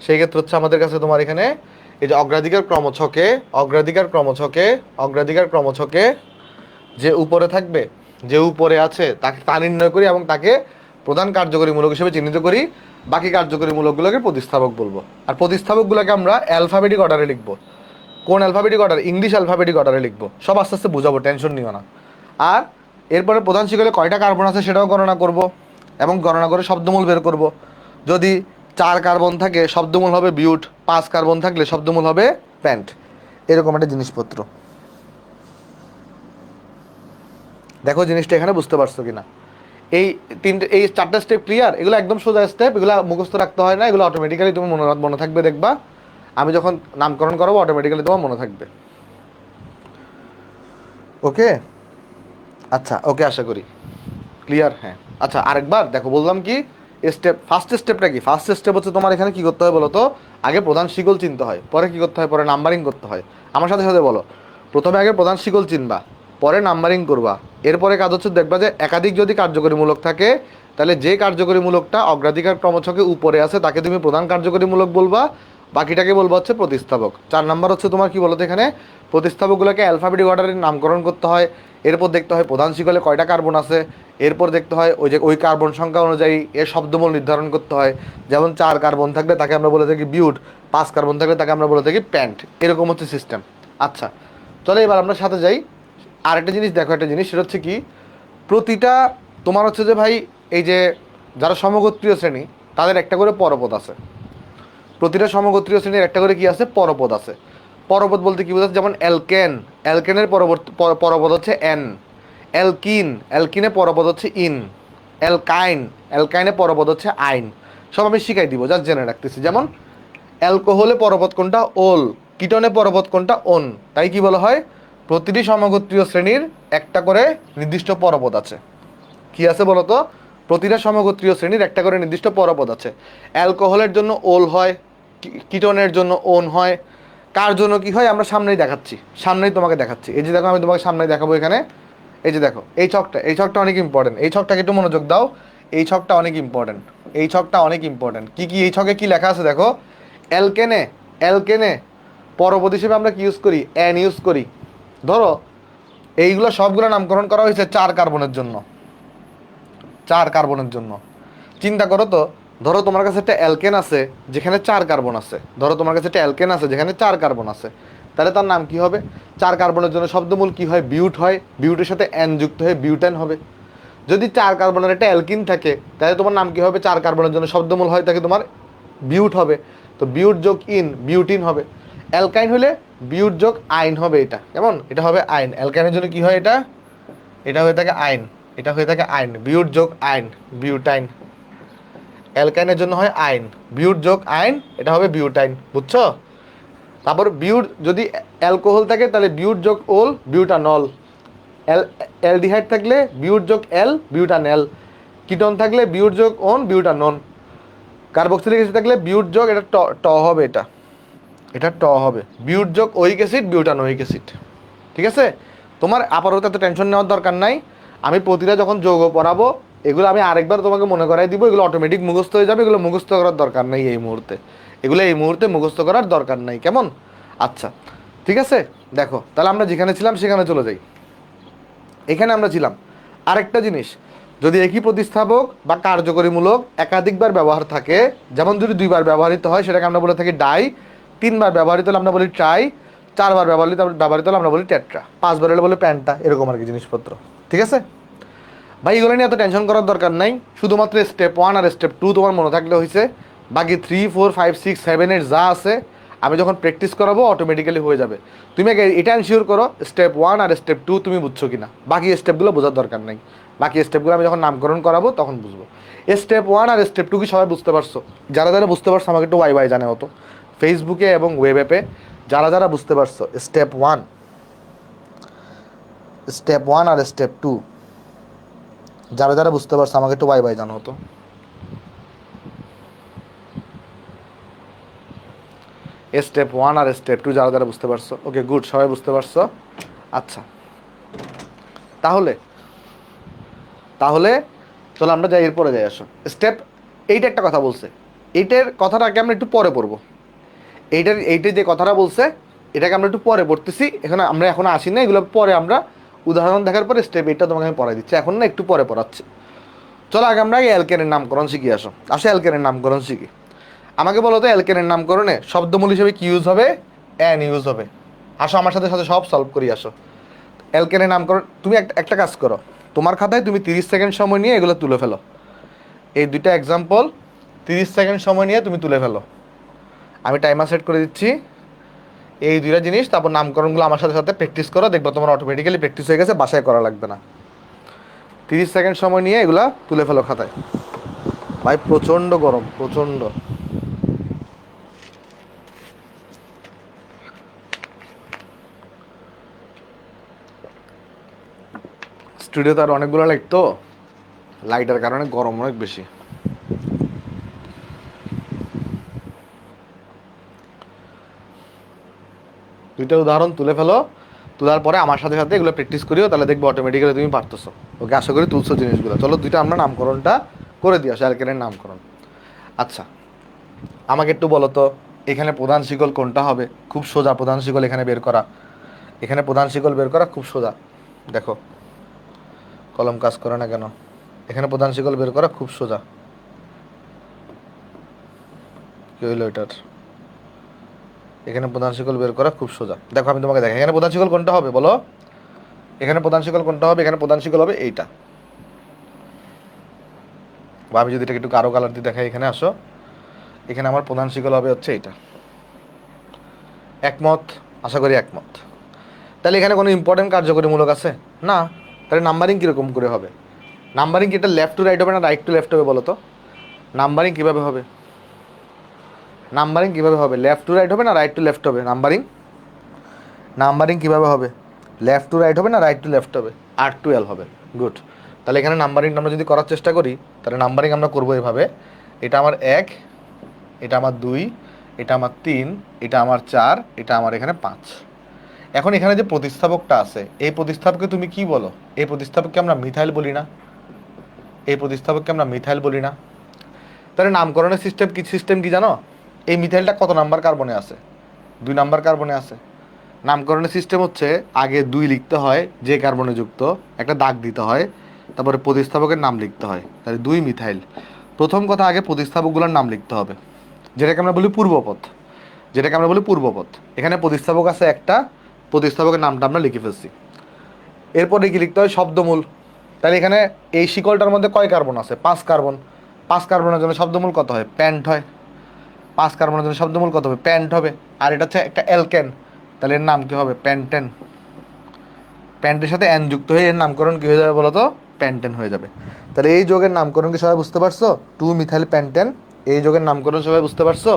সেই ক্ষেত্রে হচ্ছে আমাদের কাছে তোমার এখানে এই যে অগ্রাধিকার ক্রমছকে যে উপরে থাকবে, যে উপরে আছে তাকে তা নির্ণয় করি এবং তাকে প্রধান কার্যকরীমূলক হিসেবে চিহ্নিত করি। বাকি কার্যকরীমূলকগুলোকে প্রতিস্থাপক বলবো। আর প্রতিস্থাপকগুলোকে আমরা অ্যালফাবেটিক অর্ডারে লিখবো। কোন অ্যালফাবেটিক অর্ডার? ইংলিশ অ্যালফাবেটিক অর্ডারে লিখবো। সব আস্তে আস্তে বুঝাবো, টেনশন নিও না। আর এরপরে প্রধান শিকলে কয়টা কার্বন আছে সেটাও গণনা করব, এবং গণনা করে শব্দমূল বের করব। যদি 4 কার্বন থাকে শব্দমূল হবে বিউট, 5 কার্বন থাকলে শব্দমূল হবে প্যান্ট। এরকম একটা জিনিসপত্র। দেখো জিনিসটা এখানে বুঝতে পারছো কিনা? এই 4টা স্টেপ ক্লিয়ার? এগুলো একদম সোজা স্টেপ, এগুলো মুখস্থ রাখতে হয় না, এগুলো অটোমেটিক্যালি তুমি মনে থাকবে। দেখবা আমি যখন নামকরণ করবো অটোমেটিক্যালি তোমার মনে থাকবে। ওকে, আচ্ছা, ওকে, আশা করি ক্লিয়ার। হ্যাঁ, আচ্ছা, আরেকবার দেখো বললাম কি ফার্স্ট স্টেপটা কি? ফার্স্ট স্টেপ হচ্ছে তোমার এখানে কি করতে হয় বলো তো? আগে প্রধান শিকল চিনতে হয়, পরে কি করতে হয়? পরে নাম্বারিং করতে হয়। আমার সাথে সাথে বলো, প্রথমে আগে প্রধান শিকল চিনবা, পরে নাম্বারিং করবা। এরপরে কাজ হচ্ছে দেখবা যে একাধিক যদি কার্যকরীমূলক থাকে তাহলে যে কার্যকরীমূলকটা অগ্রাধিকার ক্রমছকে উপরে আছে তাকে তুমি প্রধান কার্যকরীমূলক বলবা, বাকিটাকে বলবা হচ্ছে প্রতিস্থাপক। 4 নাম্বার হচ্ছে তোমার কি বলো তো, এখানে প্রতিস্থাপকগুলোকে অ্যালফাবেটিক অর্ডারে নামকরণ করতে হয়। এরপর দেখতে হয় প্রধান শিকলে কয়টা কার্বন আছে, এরপর দেখতে হয় ওই কার্বন সংখ্যা অনুযায়ী এর শব্দমূল নির্ধারণ করতে হয়। যেমন 4 কার্বন থাকলে তাকে আমরা বলে থাকি বিউট, 5 কার্বন থাকলে তাকে আমরা বলে থাকি প্যান্ট, এরকম হচ্ছে সিস্টেম। আচ্ছা, চলো এবার আমরা সাথে যাই। আরেকটা জিনিস দেখো, একটা জিনিস সেটা হচ্ছে কি, প্রতিটা তোমার হচ্ছে যে ভাই এই যে যারা সমগোত্রীয় শ্রেণী তাদের একটা করে পরপদ আছে। প্রতিটা সমগোত্রীয় শ্রেণীর একটা করে কি আছে, পরপদ আছে। পরপদ বলতে কি বোঝাচ্ছে, যেমন অ্যালকেন, অ্যালকেনের পরপদ হচ্ছে এন। অ্যালকিন, অ্যালকিনের পরপদ হচ্ছে ইন। অ্যালকাইন, অ্যালকাইনের পরপদ হচ্ছে আইন। সব আমি শিখাই দিব, জাস্ট জেনে রাখতেছি। যেমন অ্যালকোহলে পরপদ কোনটা, ওল। কিটনে পরপদ কোনটা, ওন। তাই কি বলা হয়, প্রতিটি সমগোত্রীয় শ্রেণীর একটা করে নির্দিষ্ট পরপদ আছে। কি আছে বলতো, প্রতিটা সমগোত্রীয় শ্রেণীর একটা করে নির্দিষ্ট পরপদ আছে। অ্যালকোহলের জন্য ওল হয়, কিটনের জন্য ওন হয়। কার জন্য কি হয় আমরা সামনেই দেখাচ্ছি, সামনেই তোমাকে দেখাচ্ছি। এই যে দেখো, আমি তোমাকে সামনেই দেখাবো এখানে। এই যে দেখো, এই ছকটা, এই ছকটা অনেক ইম্পর্টেন্ট। এই ছকটাকে একটু মনোযোগ দাও। এই ছকটা অনেক ইম্পর্টেন্ট, এই ছকটা অনেক ইম্পর্টেন্ট। কি কি এই ছকে কি লেখা আছে দেখো। অ্যালকেনে, অ্যালকেনে পরপদ হিসেবে আমরা কি ইউজ করি, অ্যান ইউজ করি। ধরো এইগুলো সবগুলো নামকরণ করা হয়েছে 4 কার্বনের জন্য, 4 কার্বনের জন্য। চিন্তা করো তো, ধরো তোমার কাছে একটা অ্যালকেন আছে যেখানে 4 কার্বন আছে, ধরো তোমার কাছে একটা অ্যালকেন আছে যেখানে 4 কার্বন আছে, তাহলে তার নাম কি হবে, 4 কার্বনের জন্য শব্দমূল কি হয়, বিউট হয়। বিউটের সাথে এন যুক্ত হয়ে বিউটেন হবে। যদি 4 কার্বনের একটা অ্যালকিন থাকে তাহলে তোমার নাম কি হবে, 4 কার্বনের জন্য শব্দমূল হয় তাকে তোমার বিউট হবে। তো বিউট যোগ ইন বিউটিন হবে। অ্যালকাইন হলে বিউট যোগ আইন হবে। এটা কেমন, এটা হবে আইন। অ্যালকাইনের জন্য কি হয়, এটা এটা হয়ে থাকে আইন, এটা হয়ে থাকে আইন। বিউট যোগ আইন, বিউটাইন। অ্যালকাইনের জন্য হয় আইন, বিউট যোগ আইন, এটা হবে বিউটাইন। বুঝছো? তারপর বিউট, যদি অ্যালকোহল থাকে তাহলে বিউট যোগ ওল, বিউটানল। অ্যালডিহাইড থাকলে বিউট যোগ এল, বিউটানেল। কিটন থাকলে বিউট যোগ ওন, বিউটানন। কার্বক্সিলিক অ্যাসিড থাকলে বিউট যোগ, এটা ট ট হবে, এটা এটা ট হবে। বিউট যোগ ওইক অ্যাসিড, বিউটানোইক অ্যাসিড। ঠিক আছে? তোমার আপাতত এত টেনশন নেওয়ার দরকার নাই। আমি প্রতিটা যখন যৌগ পড়াবো এগুলো আমি আরেকবার তোমাকে মনে করাই দিব, এগুলো অটোমেটিক মুখস্থ হয়ে যাবে, এগুলো মুখস্থ করার দরকার নেই এই মুহূর্তে। এগুলো এই মুহূর্তে মুখস্থ করার দরকার নাই, কেমন? আচ্ছা, ঠিক আছে। দেখো তাহলে আমরা যেখানে ছিলাম সেখানে চলে যাই। এখানে আমরা ছিলাম আরেকটা জিনিস, যদি একই প্রতিস্থাপক বা কার্যকরীমূলক একাধিকবার ব্যবহার থাকে, যেমন যদি 2বার ব্যবহৃত হয় সেটাকে আমরা বলে থাকি ডাই, 3বার ব্যবহৃত হলে আমরা বলি ট্রাই, 4বার ব্যবহৃত হলে আমরা বলি টেট্রা, 5বার হলে বলি প্যান্টা, এরকম আর কি জিনিসপত্র। ঠিক আছে ভাই, এগুলো নিয়ে এত টেনশন করার দরকার নাই। শুধুমাত্র স্টেপ 1 আর স্টেপ 2 তোমার মনে থাকলে হয়েছে। বাকি 3, 4, 5, 6, 7, 8 যা আছে আমি যখন প্র্যাকটিস করাবো অটোমেটিক্যালি হয়ে যাবে। তুমি আগে এটা এনশিওর করো স্টেপ 1 আর স্টেপ 2 তুমি বুঝছো কিনা, বাকি স্টেপগুলো বোঝার দরকার নেই। বাকি স্টেপগুলো আমি যখন নামকরণ করাবো তখন বুঝবো। স্টেপ 1 আর স্টেপ 2 কি সবাই বুঝতে পারছো? যারা যারা বুঝতে পারছো আমাকে একটু ওয়াই ওয়াই জানে হতো ফেসবুকে এবং ওয়েব অ্যাপে। যারা যারা বুঝতে পারছো স্টেপ 1, স্টেপ 1 আর স্টেপ 2, যারা যারা বুঝতে পারছো আমাকে একটু বাই বাই জানো হতো। স্টেপ 1 আর স্টেপ 2 যারা যারা বুঝতে পারছো, ওকে গুড, সবাই বুঝতে পারছো। আচ্ছা, তাহলে তাহলে চলো আমরা যাই, এরপরে যাই। আসো স্টেপ, এইটা একটা কথা বলছে, এইটার কথাটা আগে আমরা একটু পরে পড়বো। এইটার যে কথাটা বলছে এটাকে আমরা একটু পরে পড়তেছি, এখানে আমরা এখন আসি না, এগুলো পরে আমরা উদাহরণ দেখার পরে স্টেপ এইটা তোমাকে আমি পড়াই দিচ্ছি, এখন না একটু পরে পড়াচ্ছি। চলো আগে আমরা অ্যালকেনের নামকরণ শিখি। আসো অ্যালকেনের নামকরণ শিখি। আমাকে বলো তো অ্যালকেনের নামকরণে শব্দমূল হিসেবে কি ইউজ হবে, অ্যান ইউজ হবে। আসো আমার সাথে সাথে সব সলভ করি। আসো অ্যালকেনের নামকরণ, তুমি একটা কাজ করো, তোমার খাতায় তুমি 30 সেকেন্ড সময় নিয়ে এগুলো তুলে ফেলো। এই দুইটা এক্সাম্পল 30 সেকেন্ড সময় নিয়ে তুমি তুলে ফেলো। আমি টাইমার সেট করে দিচ্ছি। এই দুইটা জিনিস, তারপর নামকরণগুলো আমার সাথে সাথে প্র্যাকটিস করো, দেখবো তোমার অটোমেটিক্যালি প্র্যাকটিস হয়ে গেছে, বাসায় করা লাগবে না। 30 সেকেন্ড সময় নিয়ে এগুলা তুলে ফেলো খাতায়। ভাই প্রচণ্ড গরম, প্রচণ্ড। স্টুডিওতে আর অনেকগুলো লাইট, তো লাইটের কারণে গরম অনেক বেশি। দুইটা উদাহরণ তুলে ফেলো, তোলার পরে আমার সাথে সাথে এগুলো প্র্যাকটিস করিও, তাহলে দেখবো অটোমেটিক্যালি তুমি পারতেছো। ওকে, আশা করি তুলছো জিনিসগুলো। চলো দুইটা আমরা নামকরণটা করে দিই। আসো অ্যালকেনের নামকরণ। আচ্ছা, আমাকে একটু বলো তো এখানে প্রধান শিকল কোনটা হবে? খুব সোজা প্রধান শিকল এখানে বের করা, এখানে প্রধান শিকল বের করা খুব সোজা। দেখো কলম কাজ করে না কেন? এখানে প্রধান শিকল বের করা খুব সোজা। কি হইলো এটার? এখানে প্রধান শিকল বের করা খুব সোজা। দেখো আমি তোমাকে দেখাই, এখানে প্রধান শিকল কোনটা হবে বলো? এখানে প্রধান শিকল কোনটা হবে? এখানে প্রধান শিকল হবে এইটা। বা আমি যদি এটাকে একটু গাঢ় কালার দিয়ে দেখাই, এখানে আসো, এখানে আমার প্রধান শিকল হবে হচ্ছে এইটা। একমত? আশা করি একমত। তাহলে এখানে কোনো ইম্পর্টেন্ট কার্যকরীমূলক আছে না? তাহলে নাম্বারিং কীরকম করে হবে? নাম্বারিং কি এটা লেফট টু রাইট হবে না রাইট টু লেফট হবে বলো তো? নাম্বারিং কীভাবে হবে? নাম্বারিং কীভাবে হবে? লেফট টু রাইট হবে না রাইট টু লেফট হবে নাম্বারিং? নাম্বারিং কীভাবে হবে? লেফট টু রাইট হবে না রাইট টু লেফট হবে? আর টু এল হবে। গুড। তাহলে এখানে নাম্বারিংটা আমরা যদি করার চেষ্টা করি, তাহলে নাম্বারিং আমরা করবো এভাবে, এটা আমার 1, এটা আমার 2, এটা আমার 3, এটা আমার 4, এটা আমার এখানে 5। এখন এখানে যে প্রতিস্থাপকটা আছে, এই প্রতিস্থাপককে তুমি কি বলো? এই প্রতিস্থাপককে আমরা মিথাইল বলি না? এই প্রতিস্থাপককে আমরা মিথাইল বলি না? তাহলে নামকরণের সিস্টেম কি জানো? এই মিথাইলটা কত নাম্বার কার্বনে আছে? 2 নাম্বার কার্বনে আছে। নামকরণের সিস্টেম হচ্ছে আগে 2 লিখতে হয়, যে কার্বনে যুক্ত, একটা দাগ দিতে হয়, তারপরে প্রতিস্থাপকের নাম লিখতে হয়। তাহলে 2 মিথাইল। প্রথম কথা, আগে প্রতিস্থাপকগুলোর নাম লিখতে হবে, যেটাকে আমরা বলি পূর্বপদ। এখানে প্রতিস্থাপক আছে একটা, প্রতিস্থাপকের নামটা আমরা লিখে ফেলছি। এরপরে কি লিখতে হয়? শব্দমূল। তাহলে এখানে এই শিকলটার মধ্যে কয় কার্বন আছে? 5 কার্বন। 5 কার্বনের জন্য শব্দমূল কত হয়? প্যান্ট হয়। 5 কার্বনের জন্য শব্দমূল কত হবে? প্যান্ট হবে। আর এটা হচ্ছে একটা অ্যালকেন, তাহলে এর নাম কি হবে? প্যান্টেন। প্যান্টের সাথে অ্যান যুক্ত হয়ে এর নামকরণ কী হয়ে যাবে বলো তো? প্যান্টেন হয়ে যাবে। তাহলে এই যোগের নামকরণ কি সবাই বুঝতে পারছো? 2 মিথাইল প্যান্টেন, এই যোগের নামকরণ সবাই বুঝতে পারছো?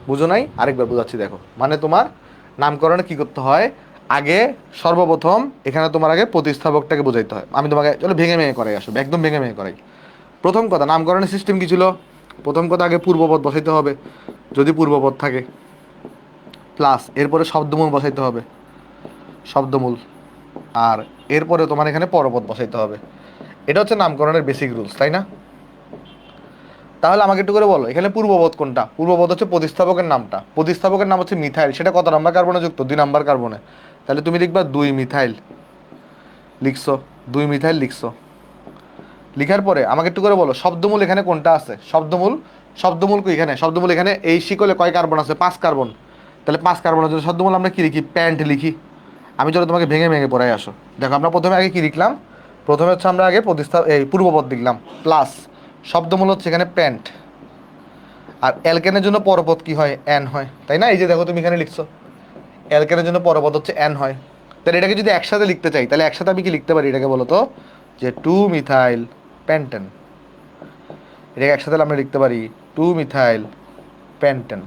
বুঝো নাই? আরেকবার বোঝাচ্ছি দেখো। মানে তোমার নামকরণে কী করতে হয়? আগে সর্বপ্রথম এখানে তোমার আগে প্রতিস্থাপকটাকে বোঝাইতে হয়। আমি তোমাকে চলো ভেঙে ভেঙে করাই, আসবে একদম ভেঙে ভেঙে করাই। প্রথম কথা, নামকরণের সিস্টেম কী ছিল? প্রথম কথা, আগে পূর্বপদ বসাইতে হবে যদি পূর্বপদ থাকে, প্লাস এরপরে শব্দমূল বসাইতে হবে, শব্দমূল, আর এরপরে তোমার এখানে পরপদ বসাইতে হবে। এটা হচ্ছে নামকরণের বেসিক রুলস, তাই না? তাহলে আমাকে একটু করে বলো, এখানে পূর্বপদ কোনটা? পূর্বপদ হচ্ছে প্রতিস্থাপকের নামটা। প্রতিস্থাপকের নাম হচ্ছে মিথাইল, সেটা কত নাম্বার কার্বনে যুক্ত? 2 নাম্বার কার্বনে। তাহলে তুমি লিখবা 2 মিথাইল, লিখছো 2 মিথাইল লিখছো। লিখার পরে আমাকে একটু করে বলো শব্দমূল এখানে কোনটা আছে? শব্দমূল কি এখানে? শব্দমূল এখানে এই শিকলে কয় কার্বন আছে? 5 কার্বন। তাহলে 5 কার্বনের জন্য শব্দমূল আমরা কি লিখি? প্যান্ট লিখি। আমি চলো তোমাকে ভেঙে ভেঙে পড়াই আসো। দেখো আমরা প্রথমে আগে কি লিখলাম? প্রথমে হচ্ছে আমরা আগে পূর্বপদ লিখলাম, প্লাস শব্দমূল হচ্ছে এখানে প্যান্ট। আর অ্যালকেনের জন্য পরপদ কি হয়? অ্যান হয়, তাই না? এই যে দেখো তুমি এখানে লিখছো অ্যালকেনের জন্য পরপদ হচ্ছে অ্যান হয়। তাহলে এটাকে যদি একসাথে লিখতে চাই, তাহলে একসাথে আমি কি লিখতে পারি এটাকে বলো তো? যে 2 মিথাইল প্যান্টেন। এটাকে একসাথে আমরা লিখতে পারি 2 মিথাইল প্যান্টেন।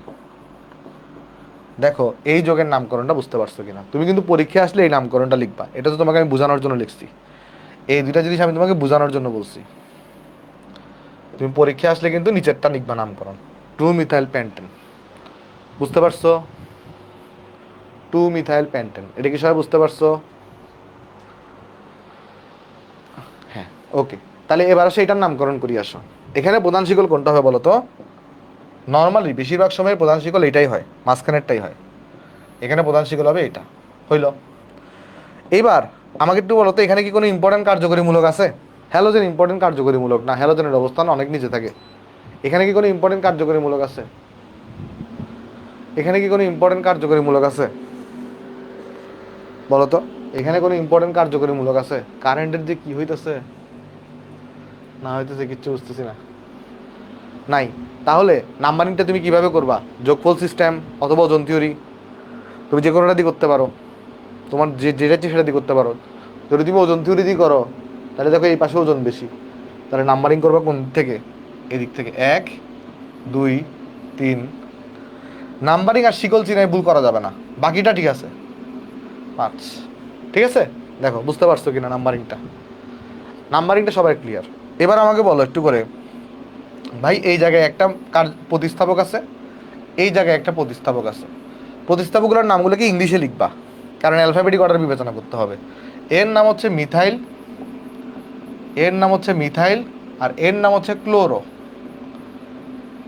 দেখো এই যোগের নামকরণটা বুঝতে পারছো কিনা? তুমি কিন্তু পরীক্ষা আসলে এই নামকরণটা লিখবা, এটা তো তোমাকে আমি বোঝানোর জন্য লিখছি। এই দুইটা জিনিস আমি তোমাকে বোঝানোর জন্য বলছি। তুমি পরীক্ষা আসলে কিন্তু নিচেরটা লিখবা নামকরণ, 2 মিথাইল প্যান্টেন। বুঝতে পারছো? 2 মিথাইল প্যান্টেন, এটা কি সবাই বুঝতে পারছো? হ্যাঁ, ওকে। তাহলে এবার আসে এটার নামকরণ করি, আসো। এখানে প্রধান শিকল কোনটা হবে বলো তো? নর্মালি বেশিরভাগ সময় প্রধান শিকল এটাই হয়, মাঝখানেরটাই হয়। এখানে প্রধান শিকল হবে এটা। হইল? এইবার আমাকে একটু বলো তো, এখানে কি কোনো ইম্পর্টেন্ট কার্যকরীমূলক আছে? হ্যালোজেন ইম্পর্টেন্ট কার্যকরীমূলক না, হ্যালোজেনের অবস্থান অনেক নিচে থাকে। এখানে কি কোনো ইম্পর্টেন্ট কার্যকরীমূলক আছে? এখানে কি কোনো ইম্পর্টেন্ট কার্যকরীমূলক আছে বলো তো? এখানে কোনো ইম্পর্টেন্ট কার্যকরীমূলক আছে? কারেন্টের যে কি হইতেছে না হইতেছে কিচ্ছু বুঝতেছি না। নাই। তাহলে নাম্বারিংটা তুমি কিভাবে করবা? যোগফল সিস্টেম অথবা ওজন থিওরি, তুমি যে কোনোটা দিয়ে করতে পারো। তোমার যেটা ইচ্ছে সেটা দিয়ে করতে পারো। যদি তুমি ওজন থিওরি দিয়ে করো, তাহলে দেখো এই পাশে ওজন বেশি, তাহলে নাম্বারিং করবা কোন দিক থেকে? এদিক থেকে। 1, 2, 3। নাম্বারিং আর শিকল চিনায় ভুল করা যাবে না, বাকিটা ঠিক আছে। 5। ঠিক আছে? দেখো বুঝতে পারছো কিনা নাম্বারিংটা সবাই ক্লিয়ার? এবার আমাকে বলো একটু করে, ভাই এই জায়গায় একটা প্রতিস্থাপক আছে, এই জায়গায় একটা প্রতিস্থাপক আছে, প্রতিস্থাপকগুলোর নামগুলোকে ইংলিশে লিখবা, কারণ অ্যালফাবেটিক অর্ডার বিবেচনা করতে হবে। এর নাম হচ্ছে মিথাইল, এর নাম হচ্ছে মিথাইল, আর এর নাম হচ্ছে ক্লোরো।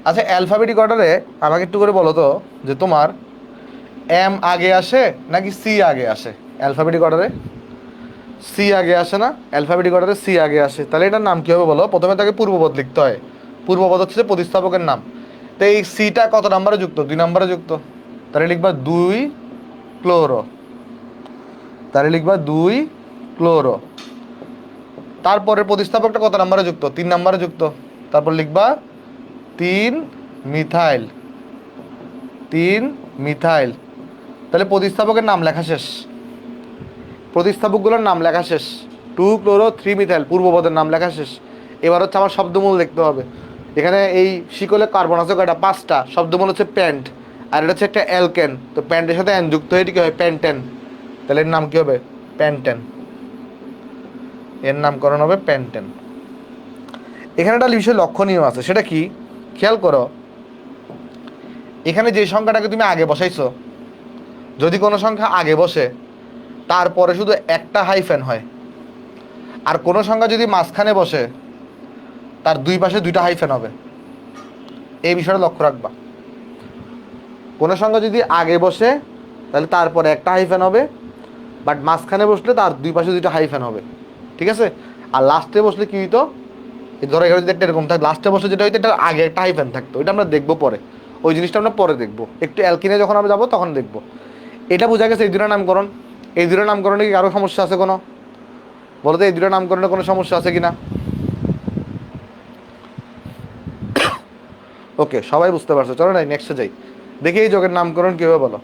আচ্ছা, অ্যালফাবেটিক অর্ডারে আমাকে একটু করে বলো তো, যে তোমার এম আগে আসে নাকি সি আগে আসে অ্যালফাবেটিক অর্ডারে? সি আগে আসে না, অ্যালফাবেটিক অর্ডারে সি আগে আসে, তাহলে এটার নাম কী হবে বলো? প্রথমে তাকে পূর্বপদ লিখতে হয়। পূর্বপদ হচ্ছে যে প্রতিস্থাপকের নাম। তো এই সিটা কত নাম্বারে যুক্ত? 2 নাম্বারে যুক্ত। তাহলে লিখবা 2 ক্লোরো। তাহলে লিখবা 2 ক্লোরো। তারপরে প্রতিস্থাপকটা কত নাম্বারে যুক্ত? 3 নাম্বারে যুক্ত। তারপর লিখবা 3 মিথাইল। 3 মিথাইল। তাহলে প্রতিস্থাপকের নাম লেখা শেষ। প্রতিস্থাপকগুলোর নাম লেখা শেষ। 2 ক্লোরো 3 মিথাইল, পূর্বপদের নাম লেখা শেষ। এবার হচ্ছে আমার শব্দমূল দেখতে হবে। এখানে এই শিকলে কার্বন আছে কয়টা? 5টা। শব্দমূল হচ্ছে প্যান্ট, আর এটা হচ্ছে একটা অ্যালকেন। তো প্যান্টের সাথে অ্যান যুক্ত হয়ে এটি কি হয়? প্যান্টেন। তাহলে এর নাম কি হবে? প্যান্টেন। এর নামকরণ হবে প্যান্টেন। এখানে একটা বিষয় লক্ষণীয় আছে, সেটা কি? খেয়াল করো, এখানে যে সংখ্যাটাকে তুমি আগে বসাইছো, যদি কোনো সংখ্যা আগে বসে তারপরে শুধু একটা হাইফেন হয়, আর কোনো সংখ্যা যদি মাঝখানে বসে তার দুই পাশে 2টা হাইফেন হবে। এই বিষয়টা লক্ষ্য রাখবা। কোনো সংখ্যা যদি আগে বসে তাহলে তারপরে একটা হাইফেন হবে, বাট মাঝখানে বসলে তার দুই পাশে 2টা হাইফেন হবে, ঠিক আছে? আর লাস্টে বসলে কি হইতো? ধরো এখানে যদি একটা এরকম থাকে, লাস্টে বসে যেটা হইতো এটা আগে একটা হাইফেন থাকতো, ওইটা আমরা দেখবো পরে। ওই জিনিসটা আমরা পরে দেখবো, একটু অ্যালকিনে যখন আমরা যাবো তখন দেখবো। এটা বোঝা গেছে এই 2টা নামকরণ। এই 2টা নামকরণে কি আরও সমস্যা আছে কোনো? বলো তো, এই 2টা নামকরণে কোনো সমস্যা আছে কিনা? ওকে, সবাই বুঝতে পারছো। চলো না নেক্সটে যাই, দেখি এই যোগের নামকরণ কীভাবে বলো।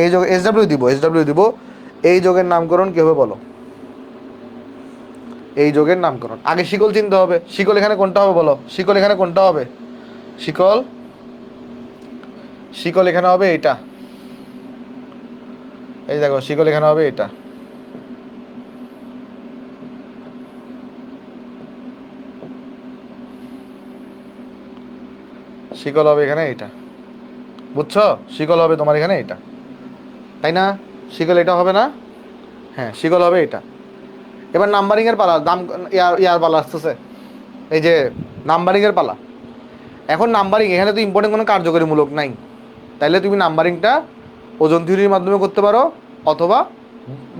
এই যোগ SW দিব, SW দিব। এই যোগের নামকরণ কীভাবে বলো? এই যোগের নামকরণ আগে শিকল চিনতে হবে। শিকল এখানে কোনটা হবে বলো? শিকল এখানে কোনটা হবে? শিকল শিকল এখানে হবে এটা। এই দেখো, শিকল এখানে হবে এটা। শিকল হবে এখানে এটা, বুঝছো? শিকল হবে তোমার এখানে এটা, তাই না? শিকল এটা হবে না? হ্যাঁ, শিকল হবে এটা। এবার নাম্বারিংয়ের পালা, দাম ইয়ার পালা আসতেছে, এই যে নাম্বারিংয়ের পালা। এখন নাম্বারিং এখানে তো ইম্পর্টেন্ট কোনো কার্যকরীমূলক নাই, তাইলে তুমি নাম্বারিংটা ওজন থিওরির মাধ্যমে করতে পারো অথবা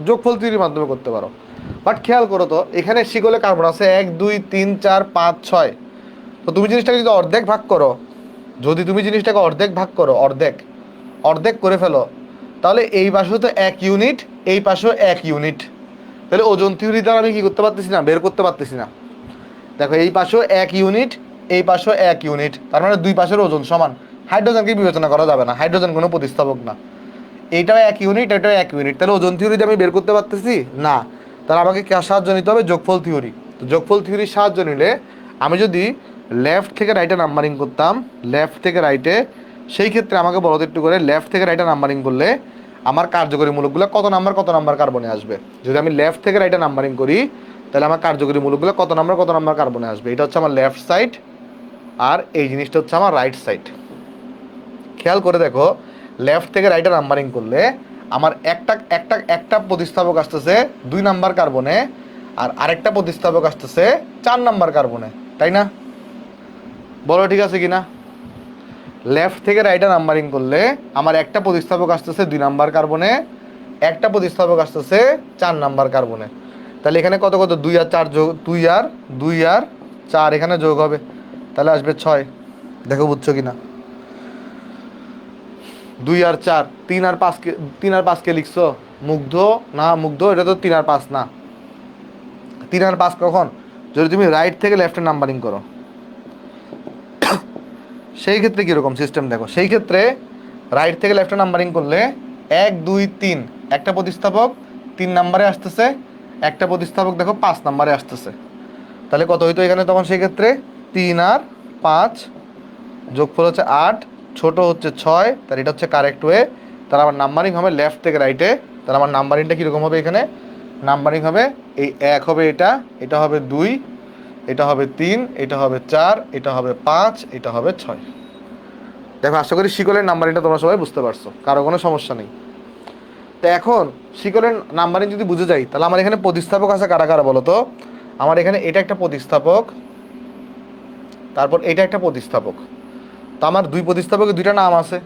যোগফল থিওরির মাধ্যমে করতে পারো। বাট খেয়াল করো তো, এখানে শিকলে কার্বন আছে 1 2 3 4 5 6। তো তুমি জিনিসটাকে যদি অর্ধেক ভাগ করো, যদি তুমি জিনিসটাকে অর্ধেক ভাগ করো, অর্ধেক অর্ধেক করে ফেলো, তাহলে এই পাশেও তো 1 ইউনিট, এই পাশেও 1 ইউনিট। তাহলে ওজন থিওরি দ্বারা আমি কি করতে পারতেছি না? বের করতে পারতেছি না। দেখো, এই পাশেও 1 ইউনিট, এই পাশেও 1 ইউনিট, তার মানে দুই পাশের ওজন সমান। হাইড্রোজেনকে বিবেচনা করা যাবে না, হাইড্রোজেন কোনো প্রতিস্থাপক না। এইটাও 1 ইউনিট, এটাও 1 ইউনিট, তাহলে ওজন থিওরিতে আমি বের করতে পারতেছি না। তাহলে আমাকে কার সাহায্য নিতে হবে? যোগফল থিওরি। তো যোগফল থিওরির সাহায্য নিলে আমি যদি লেফট থেকে রাইটে নাম্বারিং করতাম, লেফট থেকে রাইটে, সেই ক্ষেত্রে আমাকে বলতে একটু করে, লেফট থেকে রাইটে নাম্বারিং করলে আমার কার্যকরী মূলকগুলো কত নাম্বার কার্বনে আসবে? যদি আমি লেফট থেকে রাইটে নাম্বারিং করি তাহলে আমার কার্যকরী মূলকগুলো কত নাম্বার কার্বনে আসবে? এটা হচ্ছে আমার লেফট সাইড, আর এই জিনিসটা হচ্ছে আমার রাইট সাইড। খেয়াল করে দেখো, লেফট থেকে রাইটে নাম্বারিং করলে আমার একটা প্রতিস্থাপক আসতেছে 2 নাম্বার কার্বনে, আর আরেকটা প্রতিস্থাপক আসতেছে 4 নাম্বার কার্বনে, তাই না? বলো ঠিক আছে কিনা? লেফট থেকে রাইটে নাম্বারিং করলে আমার একটা প্রতিস্থাপক আসতেছে 2 নাম্বার কার্বনে, একটা প্রতিস্থাপক আসতেছে 4 নাম্বার কার্বনে। তাহলে এখানে কত কত 2 আর 4 যোগ, 2 আর 4 এখানে যোগ হবে, তাহলে আসবে 6। দেখো বুঝছো কিনা? 2 আর 4, 3 আর 5কে, 3 আর 5কে লিখছো? মুগ্ধ না, মুগ্ধ এটা তো 3 আর 5 না। 3 আর 5 কখন? যদি তুমি রাইট থেকে লেফটে নাম্বারিং করো। সেই ক্ষেত্রে কীরকম সিস্টেম দেখো, সেই ক্ষেত্রে রাইট থেকে লেফটে নাম্বারিং করলে 1 2 3 একটা প্রতিস্থাপক 3 নাম্বারে আসতেছে, একটা প্রতিস্থাপক দেখো 5 নাম্বারে আসতেছে। তাহলে কত হইতো এখানে তখন? সেই ক্ষেত্রে 3 আর 5 যোগফল হচ্ছে 8, ছোট হচ্ছে 6, তাহলে এটা হচ্ছে কারেক্ট ওয়ে। তাহলে আমার নাম্বারিং হবে লেফট থেকে রাইটে। তাহলে আমার নাম্বারিংটা কীরকম হবে? এখানে নাম্বারিং হবে এই 1 হবে এটা, এটা হবে 2, এটা হবে 3, এটা হবে 4, এটা হবে 5, এটা হবে 6। দেখো, আশা করি শিকলের নাম্বারিংটা তোমরা সবাই বুঝতে পারছো, কারো কোনো সমস্যা নেই। তো এখন শিকলের নাম্বারিং যদি বুঝে যাই, তাহলে আমার এখানে প্রতিস্থাপক আছে কারা কারা বলো তো? আমার এখানে এটা একটা প্রতিস্থাপক, তারপর এটা একটা প্রতিস্থাপক। তো আমার 2 প্রতিস্থাপকের 2টা নাম আছে।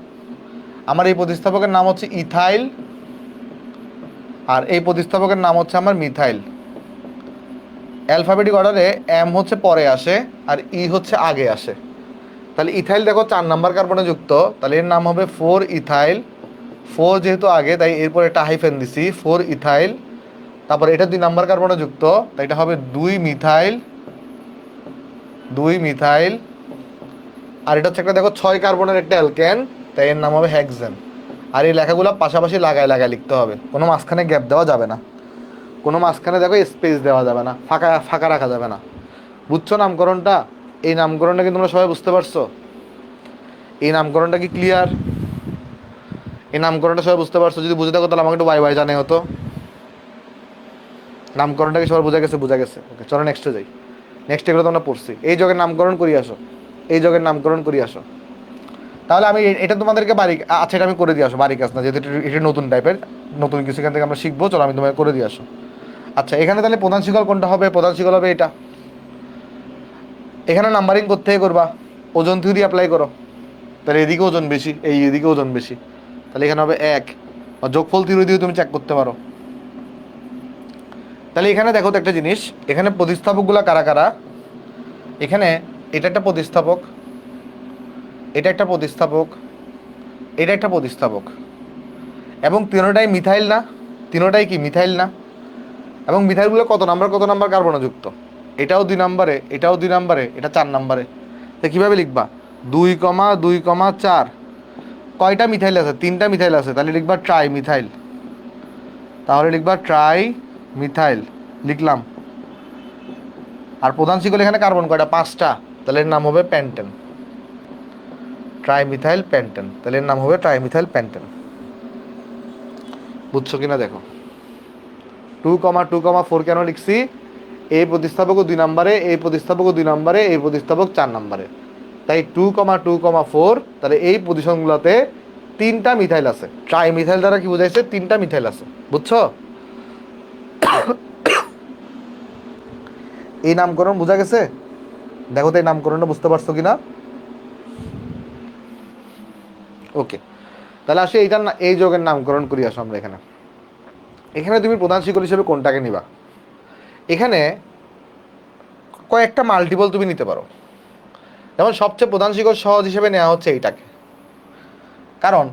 আমার এই প্রতিস্থাপকের নাম হচ্ছে ইথাইল, আর এই প্রতিস্থাপকের নাম হচ্ছে আমার মিথাইল। অ্যালফাবেটিক অর্ডারে এম হচ্ছে পরে আসে আর ই হচ্ছে আগে আসে। তাহলে ইথাইল দেখো 4 নাম্বার কার্বনে যুক্ত, তাহলে এর নাম হবে 4 ইথাইল। 4 যেহেতু আগে তাই এরপর একটা হাইফেন দিছি 4 ইথাইল। তারপর এটা 2 নাম্বার কার্বনে যুক্ত, তাই এটা হবে 2 মিথাইল। 2 মিথাইল। আর এটা হচ্ছে একটা দেখো 6 কার্বনের একটা অ্যালকেন, তাই এর নাম হবে হেক্সেন। আর এই লেখাগুলো পাশাপাশি লাগায় লাগায় লিখতে হবে, কোনো মাঝখানে গ্যাপ দেওয়া যাবে না, কোনো মাঝখানে দেখো স্পেস দেওয়া যাবে না, ফাঁকা ফাঁকা রাখা যাবে না। বুঝছো নামকরণটা? এই নামকরণটা কি তোমরা সবাই বুঝতে পারছো? এই নামকরণটা কি ক্লিয়ার? এই নামকরণটা সবাই বুঝতে পারছো? যদি বুঝে থাকো তাহলে আমাকে একটু বাই বাই জানাই হতো। নামকরণটা কি সবার বোঝা গেছে? বোঝা গেছে, ওকে চলো নেক্সটে যাই। নেক্সট এগুলো তোমরা পড়ছি, এই যোগের নামকরণ করি আসো, এই যোগের নামকরণ করি আসো। তাহলে আমি এটা তোমাদেরকে বাড়ি, আচ্ছা এটা আমি করে দিয়ে আসো, বাড়ি কাজ না যেহেতু এটা নতুন টাইপের, নতুন কিছু এখান থেকে আমরা শিখবো, চলো আমি তোমাকে করে দিয়ে আসো। আচ্ছা এখানে তাহলে প্রধান শিকল কোনটা হবে? প্রধান শিকল হবে এটা। এখানে নাম্বারিং করতে করবা, ওজন থিওরি অ্যাপ্লাই করো, তাহলে এদিকে ওজন বেশি, এই এদিকে ওজন বেশি, তাহলে এখানে হবে 1। আর যোগফল থিওরি দিয়ে তুমি চেক করতে পারো। তাহলে এখানে দেখো তো একটা জিনিস, এখানে প্রতিস্থাপকগুলো কারা কারা? এখানে এটা একটা প্রতিস্থাপক, এটা একটা প্রতিস্থাপক, এটা একটা প্রতিস্থাপক, এবং তিনোটাই মিথাইল না? তিনোটাই কি মিথাইল না? এবং মিথাইলগুলো কত নাম্বার কত নাম্বার কার্বনে যুক্ত? এটাও 2 নাম্বারে, এটাও 2 নাম্বারে, এটা 4 নাম্বারে। তো কীভাবে লিখবা? 2,2,4। কয়টা মিথাইল আছে? 3টা মিথাইল আছে, তাহলে লিখবা ট্রাই মিথাইল। তাহলে লিখবা ট্রাই মিথাইল, লিখলাম। আর প্রধান শিকল এখানে কার্বন কয়টা? 5টা, তাহলে এর নাম হবে প্যান্টেন। ট্রাইমিথাইল প্যান্টেন, তাহলে এর নাম হবে ট্রাইমিথাইল প্যান্টেন। বুঝছো কিনা দেখো। 2,2,4 কেন লিখছি? এই প্রতিস্থাপকও 2 নাম্বারে, এই প্রতিস্থাপকও 2 নাম্বারে, এই প্রতিস্থাপক 4 নাম্বারে, তাই 2,2,4। তাহলে এই পজিশনগুলোতে 3টা মিথাইল আছে। ট্রাইমিথাইল দ্বারা কি বোঝাইছে? 3টা মিথাইল আছে, বুঝছো? এই নামকরণ বোঝা গেছে? দেখো তো এই নামকরণটা বুঝতে পারছো কিনা। ওকে, তাহলে আসে এইটার না, এই যোগের নামকরণ করি আসো আমরা। এখানে এখানে তুমি প্রধান শিকল হিসেবে কোনটাকে নিবা? এখানে কয়েকটা মাল্টিপল তুমি নিতে পারো, যেমন সবচেয়ে প্রধান শিকল সহজ হিসেবে নেওয়া হচ্ছে এইটাকে। কারণ